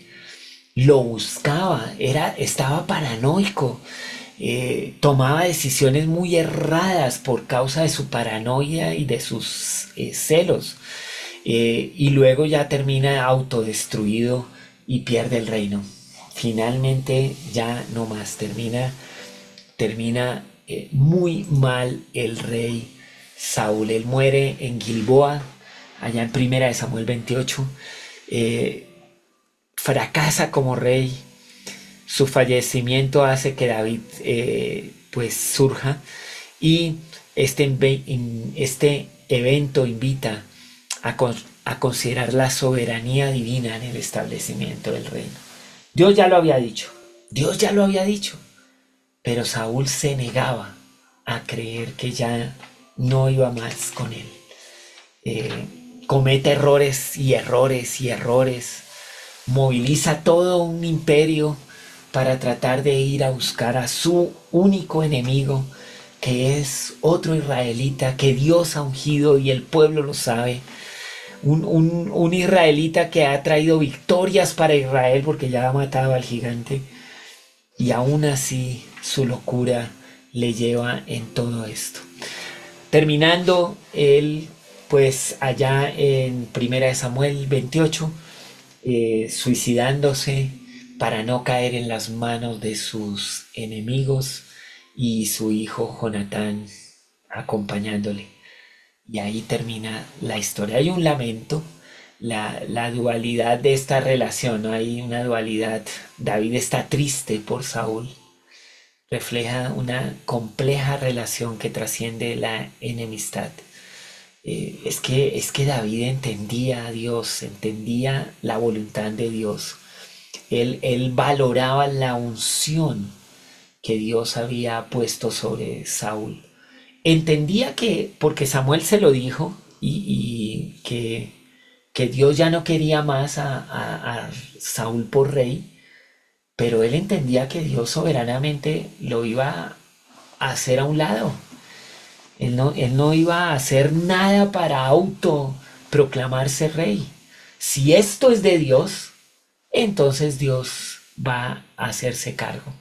S2: Lo buscaba, estaba paranoico. Tomaba decisiones muy erradas por causa de su paranoia y de sus celos. Y luego ya termina autodestruido y pierde el reino. Finalmente ya no más, termina muy mal el rey Saúl. Él muere en Gilboa, allá en 1 Samuel 28. Fracasa como rey. Su fallecimiento hace que David pues surja, y este evento invita a considerar la soberanía divina en el establecimiento del reino. Dios ya lo había dicho, pero Saúl se negaba a creer que ya no iba más con él. Comete errores, moviliza todo un imperio para tratar de ir a buscar a su único enemigo, que es otro israelita que Dios ha ungido y el pueblo lo sabe. Un israelita que ha traído victorias para Israel porque ya ha matado al gigante, y aún así su locura le lleva en todo esto. Terminando él pues allá en 1 Samuel 28, suicidándose para no caer en las manos de sus enemigos, y su hijo Jonatán acompañándole. Y ahí termina la historia. Hay un lamento, la dualidad de esta relación, ¿no? Hay una dualidad. David está triste por Saúl. Refleja una compleja relación que trasciende la enemistad. Es que David entendía a Dios, entendía la voluntad de Dios. Él valoraba la unción que Dios había puesto sobre Saúl. Entendía que, porque Samuel se lo dijo, y que Dios ya no quería más a Saúl por rey, pero él entendía que Dios soberanamente lo iba a hacer a un lado. Él no iba a hacer nada para auto proclamarse rey. Si esto es de Dios, entonces Dios va a hacerse cargo.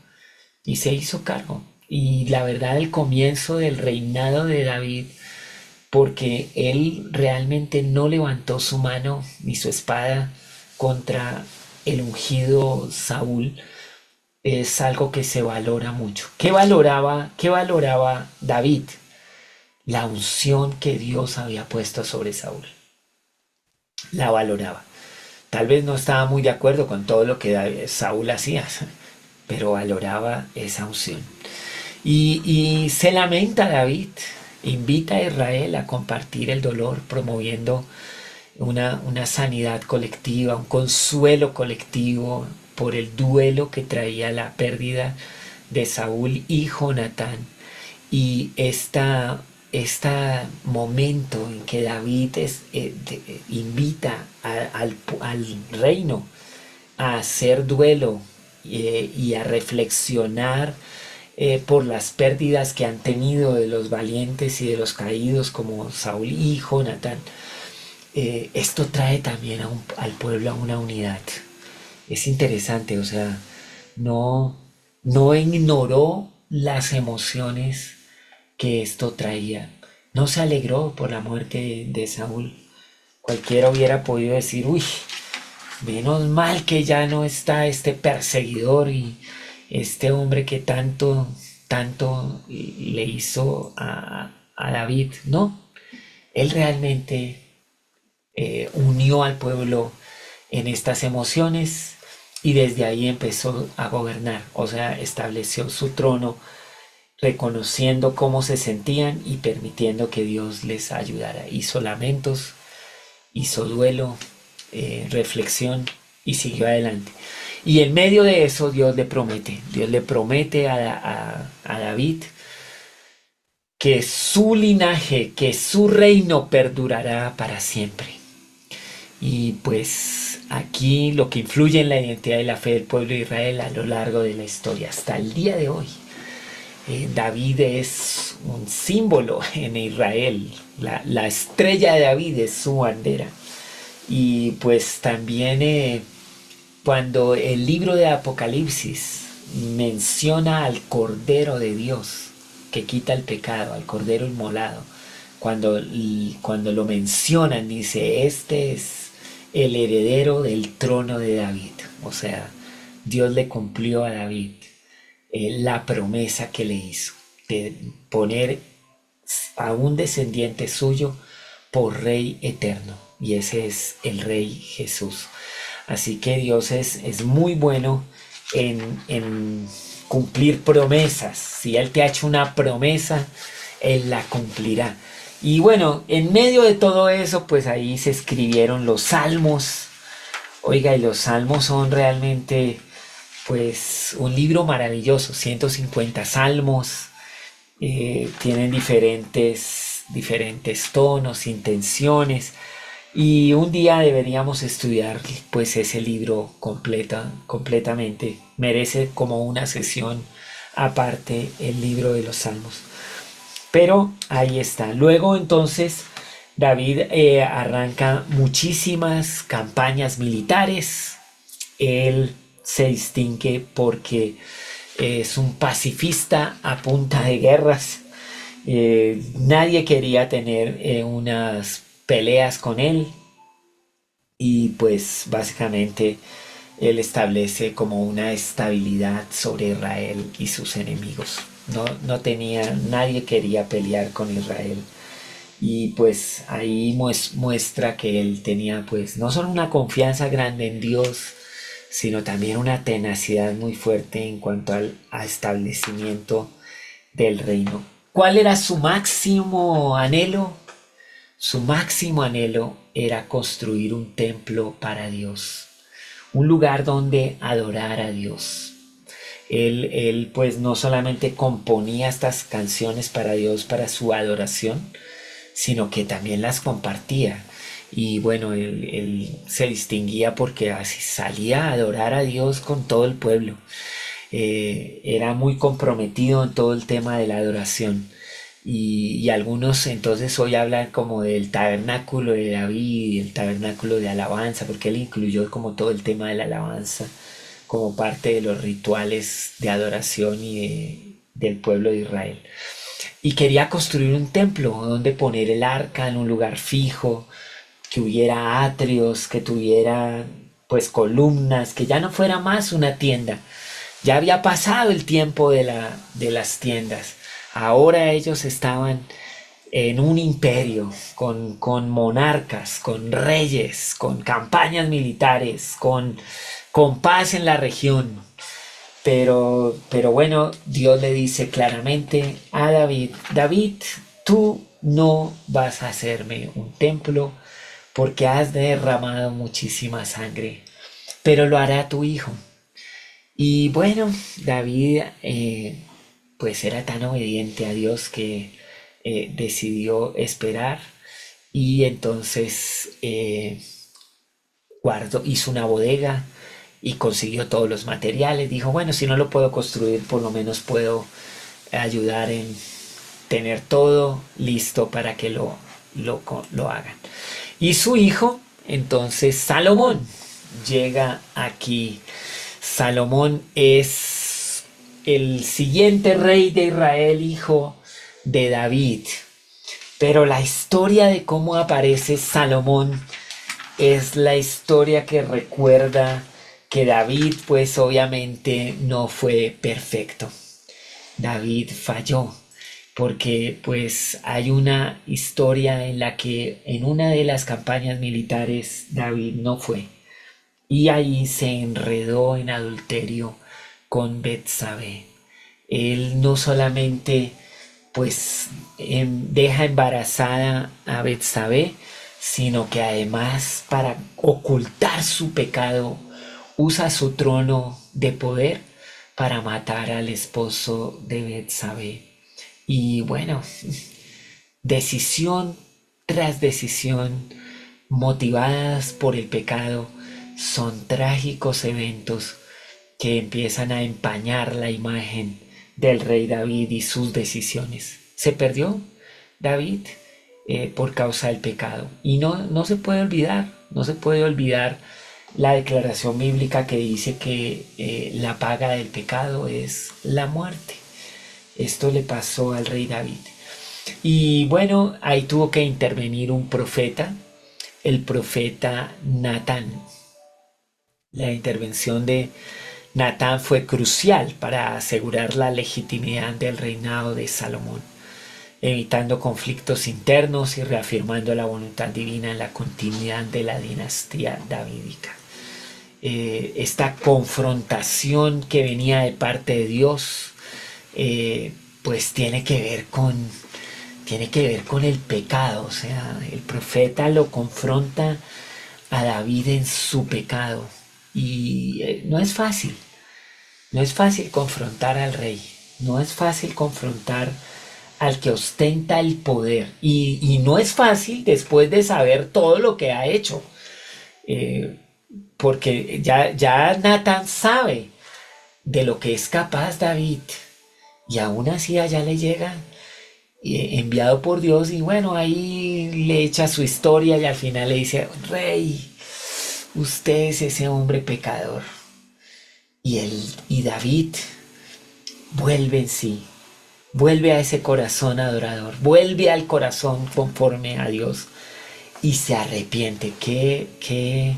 S2: Y se hizo cargo. Y la verdad, el comienzo del reinado de David, porque él realmente no levantó su mano ni su espada contra el ungido Saúl, es algo que se valora mucho. ¿Qué valoraba David? La unción que Dios había puesto sobre Saúl. La valoraba. Tal vez no estaba muy de acuerdo con todo lo que Saúl hacía, pero valoraba esa unción. Y se lamenta David, invita a Israel a compartir el dolor, promoviendo una sanidad colectiva, un consuelo colectivo por el duelo que traía la pérdida de Saúl y Jonatán. Y este momento en que David invita al reino a hacer duelo, y a reflexionar por las pérdidas que han tenido de los valientes y de los caídos como Saúl y Jonatán. Esto trae también al pueblo a una unidad. Es interesante, o sea, no ignoró las emociones que esto traía. No se alegró por la muerte de Saúl. Cualquiera hubiera podido decir, uy, menos mal que ya no está este perseguidor y este hombre que tanto le hizo a David. No, él realmente unió al pueblo en estas emociones y desde ahí empezó a gobernar. O sea, estableció su trono reconociendo cómo se sentían y permitiendo que Dios les ayudara. Hizo lamentos, hizo duelo, reflexión y siguió adelante. Y en medio de eso Dios le promete a David que su linaje, que su reino perdurará para siempre. Y pues aquí lo que influye en la identidad y la fe del pueblo de Israel a lo largo de la historia, hasta el día de hoy. David es un símbolo en Israel, la estrella de David es su bandera. Y pues también cuando el libro de Apocalipsis menciona al Cordero de Dios que quita el pecado, al Cordero inmolado, cuando lo mencionan dice, este es el heredero del trono de David. O sea, Dios le cumplió a David la promesa que le hizo de poner a un descendiente suyo por rey eterno, y ese es el rey Jesús. Así que Dios es muy bueno en cumplir promesas. Si Él te ha hecho una promesa, Él la cumplirá. Y bueno, en medio de todo eso, pues ahí se escribieron los salmos. Oiga, y los salmos son realmente pues un libro maravilloso, 150 salmos, tienen diferentes tonos, intenciones, y un día deberíamos estudiar pues ese libro completamente. Merece como una sesión aparte el libro de los salmos. Pero ahí está. Luego entonces David arranca muchísimas campañas militares. Él se distingue porque es un pacifista a punta de guerras. Nadie quería tener unas peleas con él, y pues básicamente él establece como una estabilidad sobre Israel y sus enemigos. Nadie quería pelear con Israel. Y pues ahí muestra que él tenía pues no solo una confianza grande en Dios, sino también una tenacidad muy fuerte en cuanto al establecimiento del reino. ¿Cuál era su máximo anhelo? Su máximo anhelo era construir un templo para Dios, un lugar donde adorar a Dios. Él pues no solamente componía estas canciones para Dios, para su adoración, sino que también las compartía. Y bueno, él se distinguía porque así salía a adorar a Dios con todo el pueblo. Era muy comprometido en todo el tema de la adoración. Y algunos entonces hoy hablan como del tabernáculo de David, el tabernáculo de alabanza, porque él incluyó como todo el tema de la alabanza como parte de los rituales de adoración del pueblo de Israel. Y quería construir un templo donde poner el arca en un lugar fijo, que hubiera atrios, que tuviera pues columnas, que ya no fuera más una tienda. Ya había pasado el tiempo de las tiendas. Ahora ellos estaban en un imperio, con monarcas, con reyes, con campañas militares, con paz en la región. Pero bueno, Dios le dice claramente a David, David, tú no vas a hacerme un templo porque has derramado muchísima sangre, pero lo hará tu hijo. Y bueno, David pues era tan obediente a Dios que decidió esperar y entonces hizo una bodega y consiguió todos los materiales. Dijo, bueno, si no lo puedo construir, por lo menos puedo ayudar en tener todo listo para que lo hagan. Y su hijo, entonces Salomón, llega aquí. Salomón es el siguiente rey de Israel, hijo de David. Pero la historia de cómo aparece Salomón es la historia que recuerda que David pues obviamente no fue perfecto. David falló porque pues hay una historia en la que en una de las campañas militares David no fue y ahí se enredó en adulterio con Betsabé. Él no solamente pues deja embarazada a Betsabé, sino que además para ocultar su pecado usa su trono de poder para matar al esposo de Betsabé. Y bueno, decisión tras decisión, motivadas por el pecado, son trágicos eventos que empiezan a empañar la imagen del rey David y sus decisiones. Se perdió David por causa del pecado. Y no se puede olvidar, no se puede olvidar la declaración bíblica que dice que la paga del pecado es la muerte. Esto le pasó al rey David. Y bueno, ahí tuvo que intervenir un profeta, el profeta Natán. La intervención de Natán fue crucial para asegurar la legitimidad del reinado de Salomón, evitando conflictos internos y reafirmando la voluntad divina en la continuidad de la dinastía davídica. Esta confrontación que venía de parte de Dios, pues tiene que ver con el pecado. O sea, el profeta lo confronta a David en su pecado. Y no es fácil confrontar al rey, no es fácil confrontar al que ostenta el poder. Y no es fácil después de saber todo lo que ha hecho. Porque ya Natán sabe de lo que es capaz David. Y aún así allá le llega enviado por Dios y bueno, ahí le echa su historia y al final le dice, rey, usted es ese hombre pecador. Y David vuelve en sí, vuelve a ese corazón adorador, vuelve al corazón conforme a Dios y se arrepiente. Qué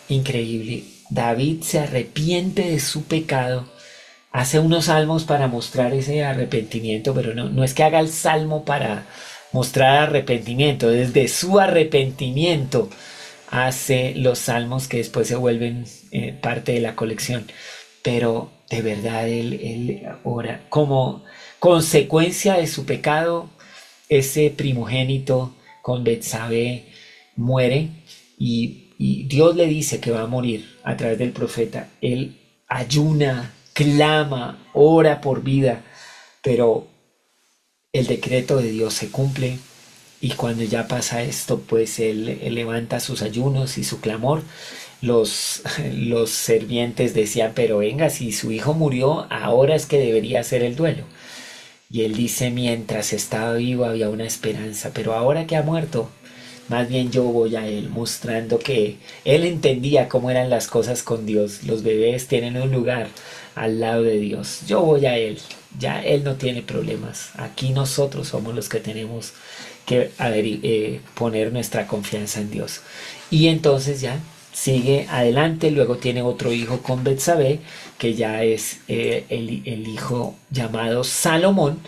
S2: increíble. David se arrepiente de su pecado, hace unos salmos para mostrar ese arrepentimiento, pero no es que haga el salmo para mostrar arrepentimiento, desde su arrepentimiento hace los salmos que después se vuelven parte de la colección. Pero de verdad él ora como consecuencia de su pecado. Ese primogénito con Betsabé muere y Dios le dice que va a morir a través del profeta. Él ayuna, clama, ora por vida, pero el decreto de Dios se cumple y cuando ya pasa esto, pues él levanta sus ayunos y su clamor. Los servientes decían, pero venga, si su hijo murió, ahora es que debería hacer el duelo. Y él dice, mientras estaba vivo había una esperanza, pero ahora que ha muerto, más bien yo voy a él, mostrando que él entendía cómo eran las cosas con Dios. Los bebés tienen un lugar al lado de Dios. Yo voy a él, ya él no tiene problemas. Aquí nosotros somos los que tenemos que poner nuestra confianza en Dios. Y entonces ya sigue adelante, luego tiene otro hijo con Betsabé, que ya es el hijo llamado Salomón,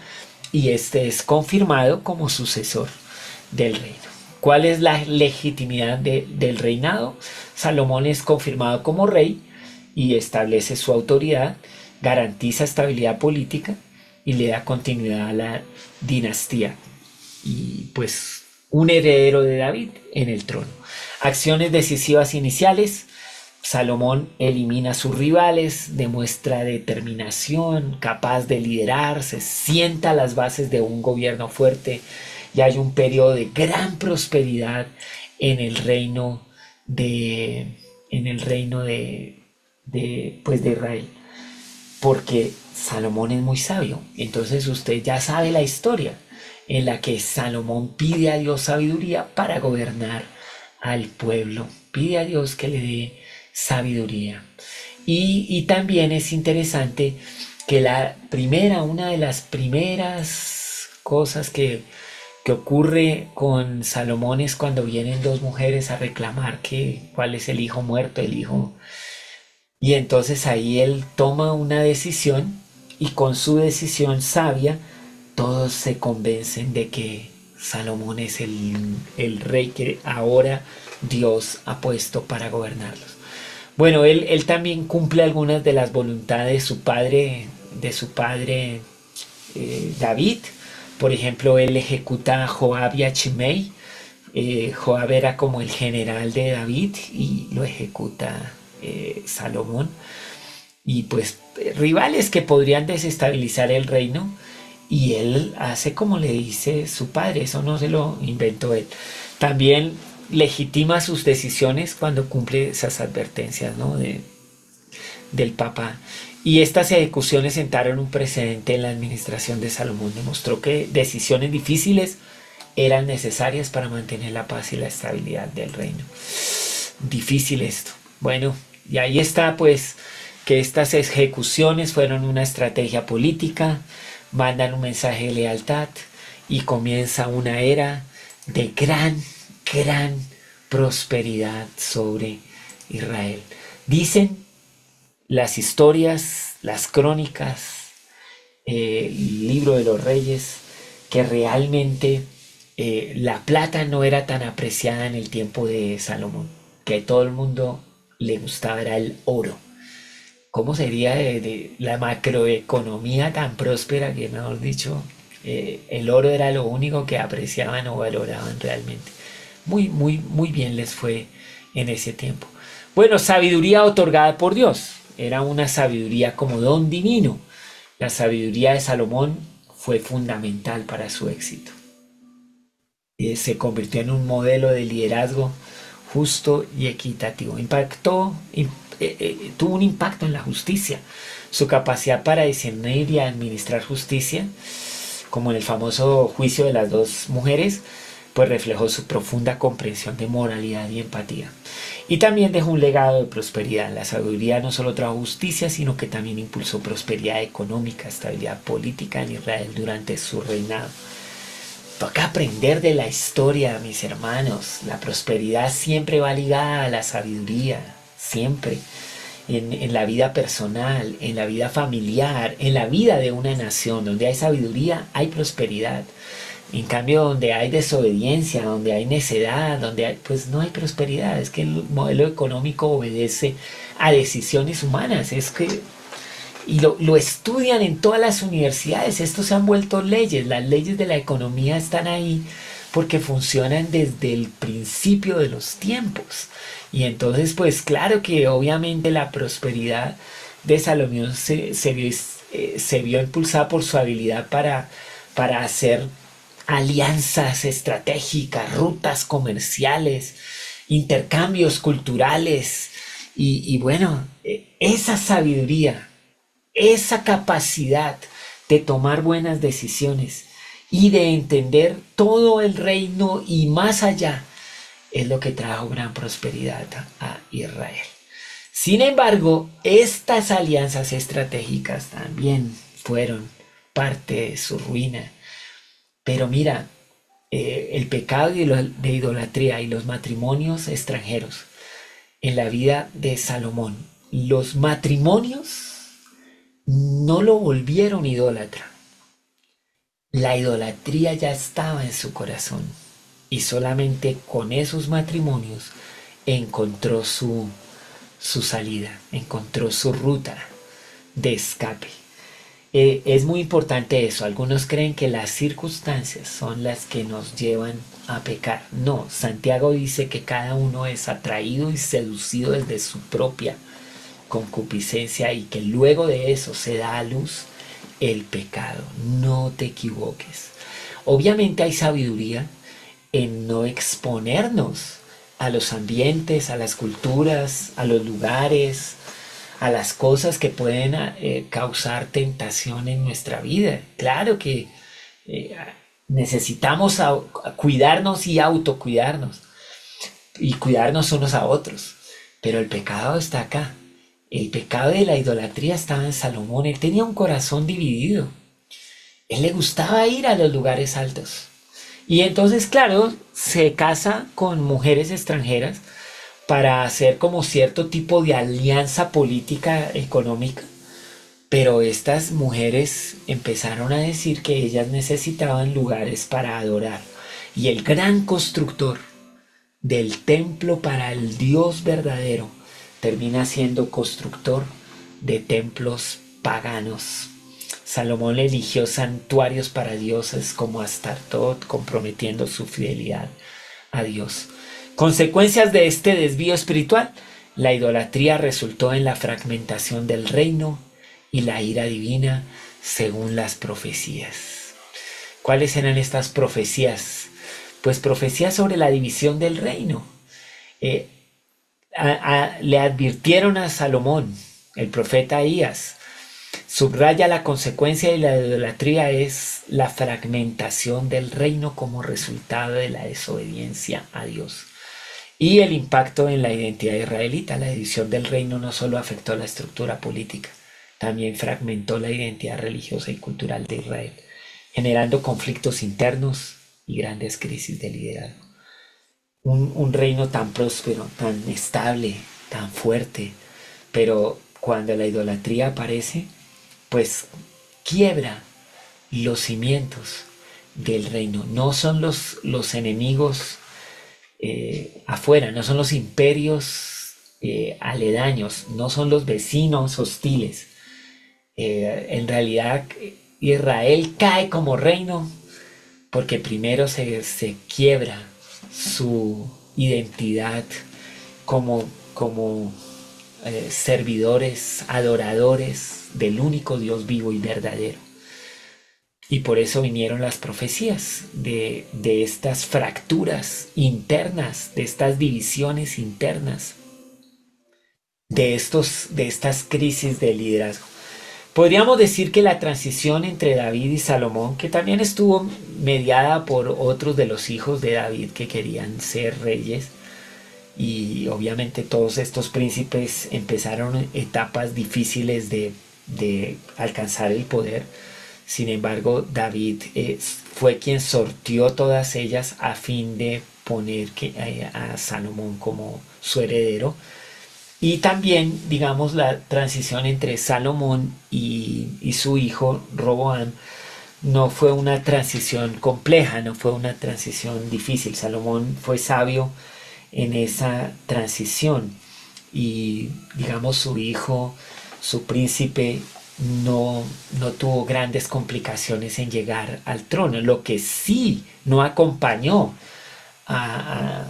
S2: y este es confirmado como sucesor del reino. ¿Cuál es la legitimidad del reinado? Salomón es confirmado como rey y establece su autoridad, garantiza estabilidad política y le da continuidad a la dinastía. Y pues un heredero de David en el trono. Acciones decisivas iniciales. Salomón elimina a sus rivales, demuestra determinación, capaz de liderar, se sienta las bases de un gobierno fuerte y hay un periodo de gran prosperidad en el reino de Israel, porque Salomón es muy sabio. Entonces usted ya sabe la historia en la que Salomón pide a Dios sabiduría para gobernar al pueblo, pide a Dios que le dé sabiduría. Y también es interesante que una de las primeras cosas que ocurre con Salomón es cuando vienen dos mujeres a reclamar cuál es el hijo muerto, y entonces ahí él toma una decisión y con su decisión sabia todos se convencen de que Salomón es el rey que ahora Dios ha puesto para gobernarlos. Bueno, él también cumple algunas de las voluntades de su padre David. Por ejemplo, él ejecuta a Joab y a Shimei. Joab era como el general de David y lo ejecuta Salomón. Y pues rivales que podrían desestabilizar el reino. Y él hace como le dice su padre, eso no se lo inventó él. También legitima sus decisiones cuando cumple esas advertencias, ¿no? del papá. Y estas ejecuciones sentaron un precedente en la administración de Salomón. Demostró que decisiones difíciles eran necesarias para mantener la paz y la estabilidad del reino. Difícil esto. Bueno, y ahí está pues que estas ejecuciones fueron una estrategia política, mandan un mensaje de lealtad y comienza una era de gran prosperidad sobre Israel. Dicen las historias, las crónicas, el libro de los reyes, que realmente la plata no era tan apreciada en el tiempo de Salomón, que a todo el mundo le gustaba era el oro. ¿Cómo sería de la macroeconomía tan próspera que, mejor dicho, el oro era lo único que apreciaban o valoraban realmente? Muy bien les fue en ese tiempo. Bueno, sabiduría otorgada por Dios. Era una sabiduría como don divino. La sabiduría de Salomón fue fundamental para su éxito. Se convirtió en un modelo de liderazgo justo y equitativo. Tuvo un impacto en la justicia. Su capacidad para discernir y administrar justicia, como en el famoso juicio de las dos mujeres, pues reflejó su profunda comprensión de moralidad y empatía. Y también dejó un legado de prosperidad. La sabiduría no solo trajo justicia, sino que también impulsó prosperidad económica, estabilidad política en Israel durante su reinado. Toca aprender de la historia, mis hermanos. La prosperidad siempre va ligada a la sabiduría, siempre. En la vida personal, en la vida familiar, en la vida de una nación. Donde hay sabiduría, hay prosperidad. En cambio, donde hay desobediencia, donde hay necedad, pues no hay prosperidad. Es que el modelo económico obedece a decisiones humanas. Y lo estudian en todas las universidades. Estos se han vuelto leyes. Las leyes de la economía están ahí porque funcionan desde el principio de los tiempos. Y entonces, pues claro que obviamente la prosperidad de Salomón se vio impulsada por su habilidad para hacer alianzas estratégicas, rutas comerciales, intercambios culturales. Y bueno, esa sabiduría, esa capacidad de tomar buenas decisiones y de entender todo el reino y más allá es lo que trajo gran prosperidad a Israel. Sin embargo, estas alianzas estratégicas también fueron parte de su ruina. Pero mira, el pecado de idolatría y los matrimonios extranjeros en la vida de Salomón, los matrimonios no lo volvieron idólatra. La idolatría ya estaba en su corazón y solamente con esos matrimonios encontró su salida, encontró su ruta de escape. Es muy importante eso. Algunos creen que las circunstancias son las que nos llevan a pecar. No, Santiago dice que cada uno es atraído y seducido desde su propia concupiscencia y que luego de eso se da a luz el pecado. No te equivoques. Obviamente hay sabiduría en no exponernos a los ambientes, a las culturas, a los lugares, a las cosas que pueden causar tentación en nuestra vida. Claro que necesitamos cuidarnos y autocuidarnos y cuidarnos unos a otros, pero el pecado está acá. El pecado de la idolatría estaba en Salomón. Él tenía un corazón dividido. Él le gustaba ir a los lugares altos. Y entonces, claro, se casa con mujeres extranjeras para hacer como cierto tipo de alianza política económica. Pero estas mujeres empezaron a decir que ellas necesitaban lugares para adorar. Y el gran constructor del templo para el Dios verdadero termina siendo constructor de templos paganos. Salomón eligió santuarios para dioses como Astartot, comprometiendo su fidelidad a Dios. Consecuencias de este desvío espiritual: la idolatría resultó en la fragmentación del reino y la ira divina, según las profecías. ¿Cuáles eran estas profecías? Pues profecías sobre la división del reino. Le advirtieron a Salomón, el profeta Ahías, subraya la consecuencia de la idolatría es la fragmentación del reino como resultado de la desobediencia a Dios y el impacto en la identidad israelita. La división del reino no solo afectó la estructura política, también fragmentó la identidad religiosa y cultural de Israel, generando conflictos internos y grandes crisis de liderazgo. Un reino tan próspero, tan estable, tan fuerte, pero cuando la idolatría aparece, pues quiebra los cimientos del reino. No son los enemigos afuera, no son los imperios aledaños, no son los vecinos hostiles. En realidad Israel cae como reino porque primero se quiebra su identidad como servidores, adoradores del único Dios vivo y verdadero. Y por eso vinieron las profecías de estas fracturas internas, de estas divisiones internas, de estas crisis de liderazgo. Podríamos decir que la transición entre David y Salomón, que también estuvo mediada por otros de los hijos de David que querían ser reyes, y obviamente todos estos príncipes empezaron etapas difíciles de alcanzar el poder. Sin embargo, David fue quien sortió todas ellas a fin de poner a Salomón como su heredero. Y también, digamos, la transición entre Salomón y su hijo Roboam no fue una transición compleja, no fue una transición difícil. Salomón fue sabio en esa transición y, digamos, su hijo, su príncipe, no, no tuvo grandes complicaciones en llegar al trono. Lo que sí no acompañó a,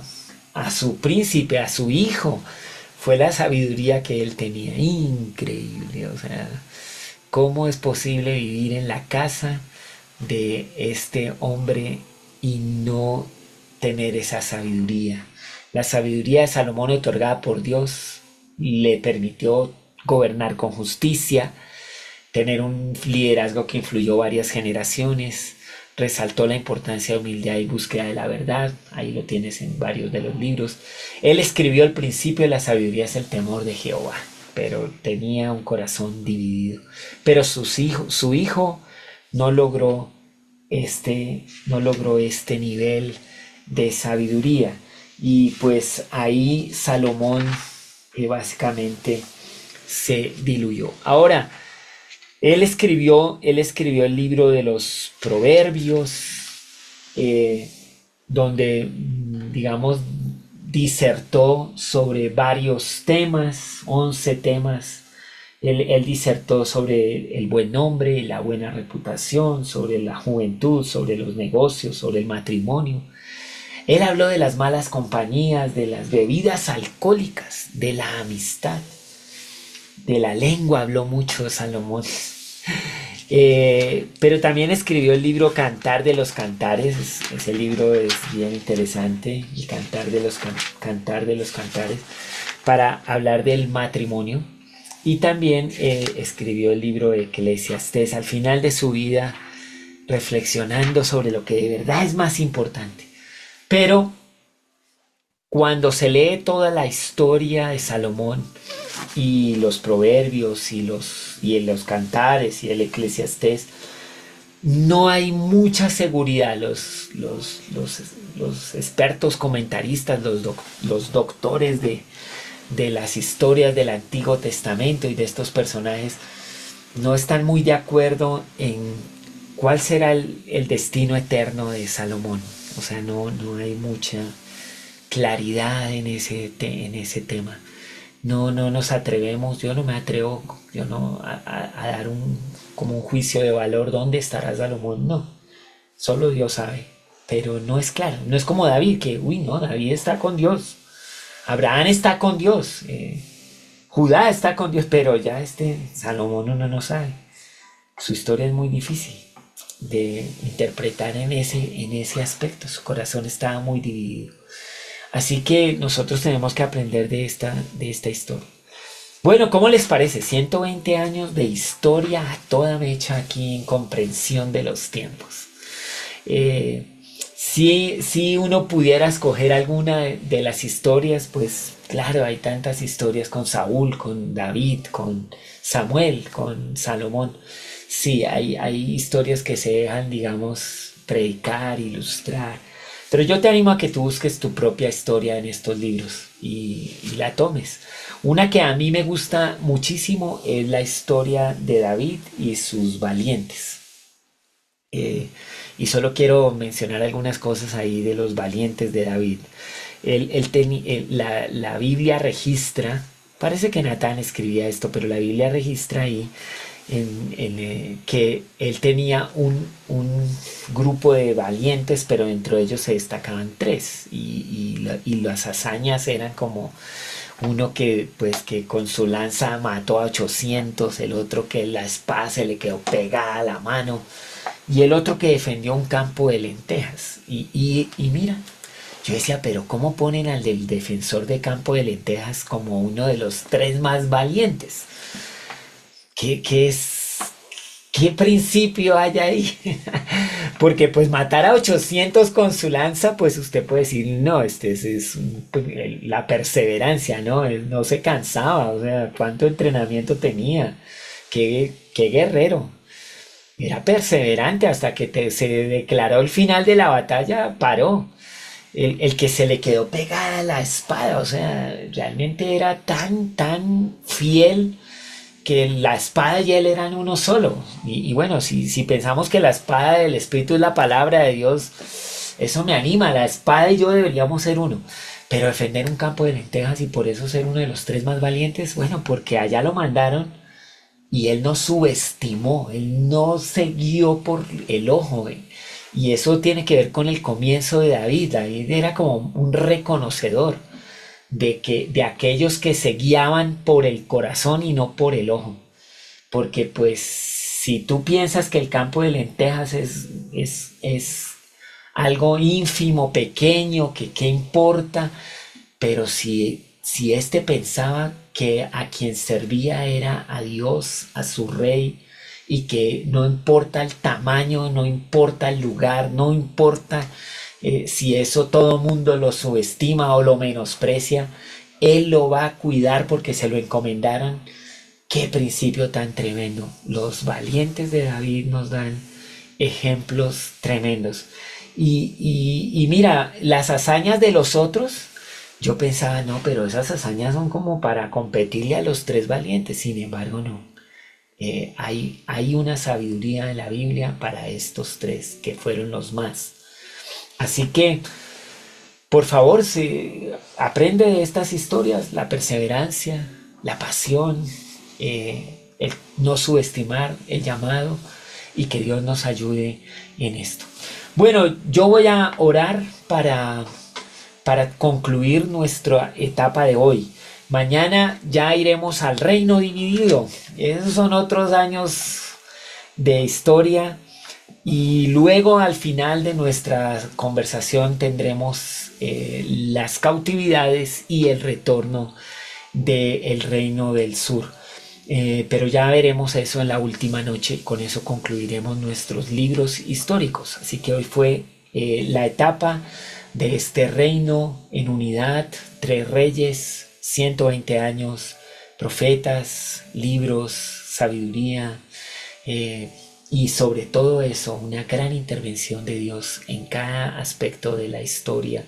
S2: a su príncipe, a su hijo, fue la sabiduría que él tenía. Increíble, o sea, ¿cómo es posible vivir en la casa de este hombre y no tener esa sabiduría? La sabiduría de Salomón, otorgada por Dios, le permitió gobernar con justicia, tener un liderazgo que influyó varias generaciones, resaltó la importancia de humildad y búsqueda de la verdad. Ahí lo tienes en varios de los libros. Él escribió: el principio de la sabiduría es el temor de Jehová, pero tenía un corazón dividido. Pero su hijo no logró este nivel de sabiduría. Y pues ahí Salomón básicamente se diluyó. Ahora, él escribió el libro de los Proverbios, donde, digamos, disertó sobre varios temas, 11 temas. Él disertó sobre el buen nombre, la buena reputación, sobre la juventud, sobre los negocios, sobre el matrimonio. Él habló de las malas compañías, de las bebidas alcohólicas, de la amistad, de la lengua habló mucho Salomón. Pero también escribió el libro Cantar de los Cantares. Ese libro es bien interesante, el Cantar de los Cantares, para hablar del matrimonio. Y también escribió el libro de Eclesiastés al final de su vida, reflexionando sobre lo que de verdad es más importante. Pero cuando se lee toda la historia de Salomón y los proverbios y los cantares y el Eclesiastés, no hay mucha seguridad. Los expertos comentaristas, los doctores de las historias del Antiguo Testamento y de estos personajes, no están muy de acuerdo en cuál será el destino eterno de Salomón. O sea, no hay mucha claridad en ese tema. No nos atrevemos, yo no me atrevo, a dar como un juicio de valor. ¿Dónde estará Salomón? No, solo Dios sabe. Pero no es claro, no es como David, que, no, David está con Dios, Abraham está con Dios, Judá está con Dios, pero ya Salomón uno no sabe. Su historia es muy difícil de interpretar en ese aspecto. Su corazón estaba muy dividido. Así que nosotros tenemos que aprender de esta historia. Bueno, ¿cómo les parece? 120 años de historia a toda mecha aquí en comprensión de los tiempos. Si uno pudiera escoger alguna de las historias, pues claro, hay tantas historias con Saúl, con David, con Samuel, con Salomón. Sí, hay historias que se dejan, digamos, predicar, ilustrar. Pero yo te animo a que tú busques tu propia historia en estos libros y la tomes. Una que a mí me gusta muchísimo es la historia de David y sus valientes. Y solo quiero mencionar algunas cosas ahí de los valientes de David. La Biblia registra, parece que Natán escribía esto, pero la Biblia registra ahí que él tenía un grupo de valientes, pero dentro de ellos se destacaban tres, y las hazañas eran como uno que con su lanza mató a 800, el otro que la espada se le quedó pegada a la mano, y el otro que defendió un campo de lentejas. Y mira, yo decía, pero ¿cómo ponen al del defensor de campo de lentejas como uno de los tres más valientes? ¿Qué principio hay ahí? Porque pues matar a 800 con su lanza, pues usted puede decir, no, la perseverancia, ¿no? Él no se cansaba, o sea, cuánto entrenamiento tenía, qué guerrero. Era perseverante hasta que se declaró el final de la batalla, paró. El que se le quedó pegada la espada, o sea, realmente era tan fiel que la espada y él eran uno solo. Y bueno, si pensamos que la espada del Espíritu es la palabra de Dios, eso me anima. La espada y yo deberíamos ser uno. Pero defender un campo de lentejas y por eso ser uno de los tres más valientes, bueno, porque allá lo mandaron y él no subestimó, él no se guió por el ojo. Y eso tiene que ver con el comienzo de David. David era como un reconocedor de aquellos que se guiaban por el corazón y no por el ojo. Porque pues si tú piensas que el campo de lentejas es algo ínfimo, pequeño, que qué importa, pero si éste pensaba que a quien servía era a Dios, a su rey, y que no importa el tamaño, no importa el lugar, no importa si eso todo mundo lo subestima o lo menosprecia, Él lo va a cuidar porque se lo encomendaron. Qué principio tan tremendo. Los valientes de David nos dan ejemplos tremendos. Y mira, las hazañas de los otros, yo pensaba, no, pero esas hazañas son como para competirle a los tres valientes. Sin embargo, no. Hay una sabiduría en la Biblia para estos tres, que fueron los más. Así que, por favor, aprende de estas historias, la perseverancia, la pasión, el no subestimar el llamado y que Dios nos ayude en esto. Bueno, yo voy a orar para concluir nuestra etapa de hoy. Mañana ya iremos al reino dividido. Esos son otros años de historia. Y luego al final de nuestra conversación tendremos las cautividades y el retorno del reino del sur. Pero ya veremos eso en la última noche. Con eso concluiremos nuestros libros históricos. Así que hoy fue la etapa de este reino en unidad, tres reyes, 120 años, profetas, libros, sabiduría, y sobre todo eso, una gran intervención de Dios en cada aspecto de la historia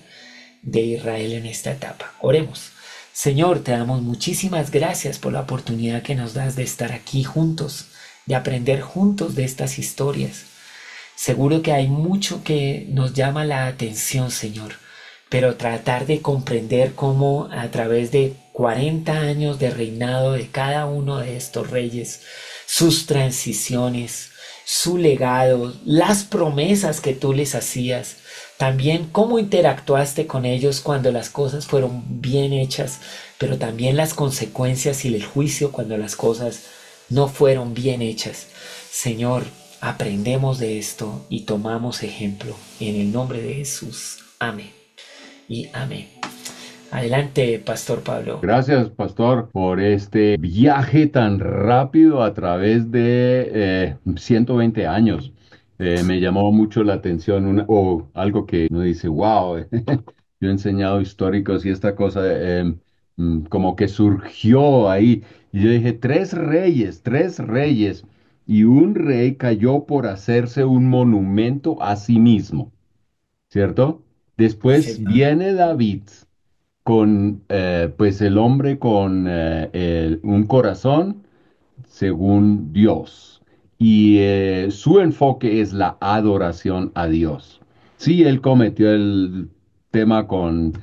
S2: de Israel en esta etapa. Oremos. Señor, te damos muchísimas gracias por la oportunidad que nos das de estar aquí juntos, de aprender juntos de estas historias. Seguro que hay mucho que nos llama la atención, Señor, pero tratar de comprender cómo a través de 40 años de reinado de cada uno de estos reyes, sus transiciones, su legado, las promesas que tú les hacías, también cómo interactuaste con ellos cuando las cosas fueron bien hechas, pero también las consecuencias y el juicio cuando las cosas no fueron bien hechas. Señor, aprendemos de esto y tomamos ejemplo. En el nombre de Jesús. Amén y amén. Adelante, Pastor Pablo.
S1: Gracias, pastor, por este viaje tan rápido a través de 120 años. Me llamó mucho la atención o algo que uno dice, wow, yo he enseñado históricos y esta cosa como que surgió ahí. Y yo dije, tres reyes, y un rey cayó por hacerse un monumento a sí mismo, ¿cierto? Después
S2: Señor.
S1: viene David con pues el hombre con un corazón según Dios. Y su enfoque es la adoración a Dios. Sí, él cometió el tema con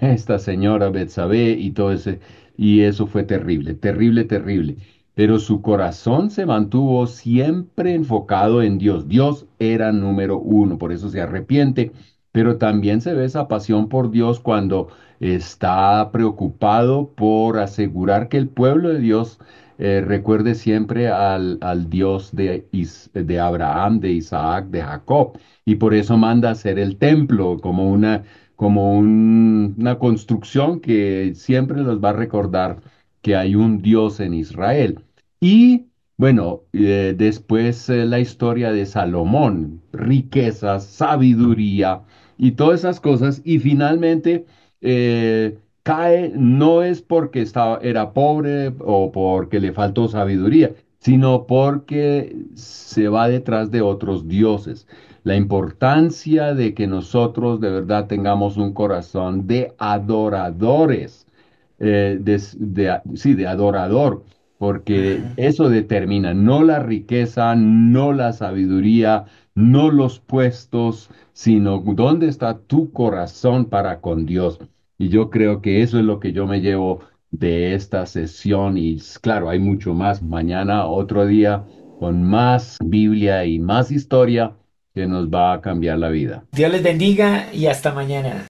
S1: esta señora Betsabé y todo ese, y eso fue terrible, terrible, terrible. Pero su corazón se mantuvo siempre enfocado en Dios. Dios era número uno, por eso se arrepiente. Pero también se ve esa pasión por Dios cuando está preocupado por asegurar que el pueblo de Dios recuerde siempre al Dios de Abraham, de Isaac, de Jacob. Y por eso manda hacer el templo como una construcción que siempre nos va a recordar que hay un Dios en Israel. Y bueno, después la historia de Salomón, riquezas, sabiduría y todas esas cosas. Y finalmente cae no es porque era pobre o porque le faltó sabiduría, sino porque se va detrás de otros dioses. La importancia de que nosotros de verdad tengamos un corazón de adoradores, sí, de adorador, porque
S2: Ajá.
S1: eso determina no la riqueza, no la sabiduría, no los puestos, sino dónde está tu corazón para con Dios. Y yo creo que eso es lo que yo me llevo de esta sesión y claro, hay mucho más. Mañana otro día con más Biblia y más historia que nos va a cambiar la vida.
S2: Dios les bendiga y hasta mañana.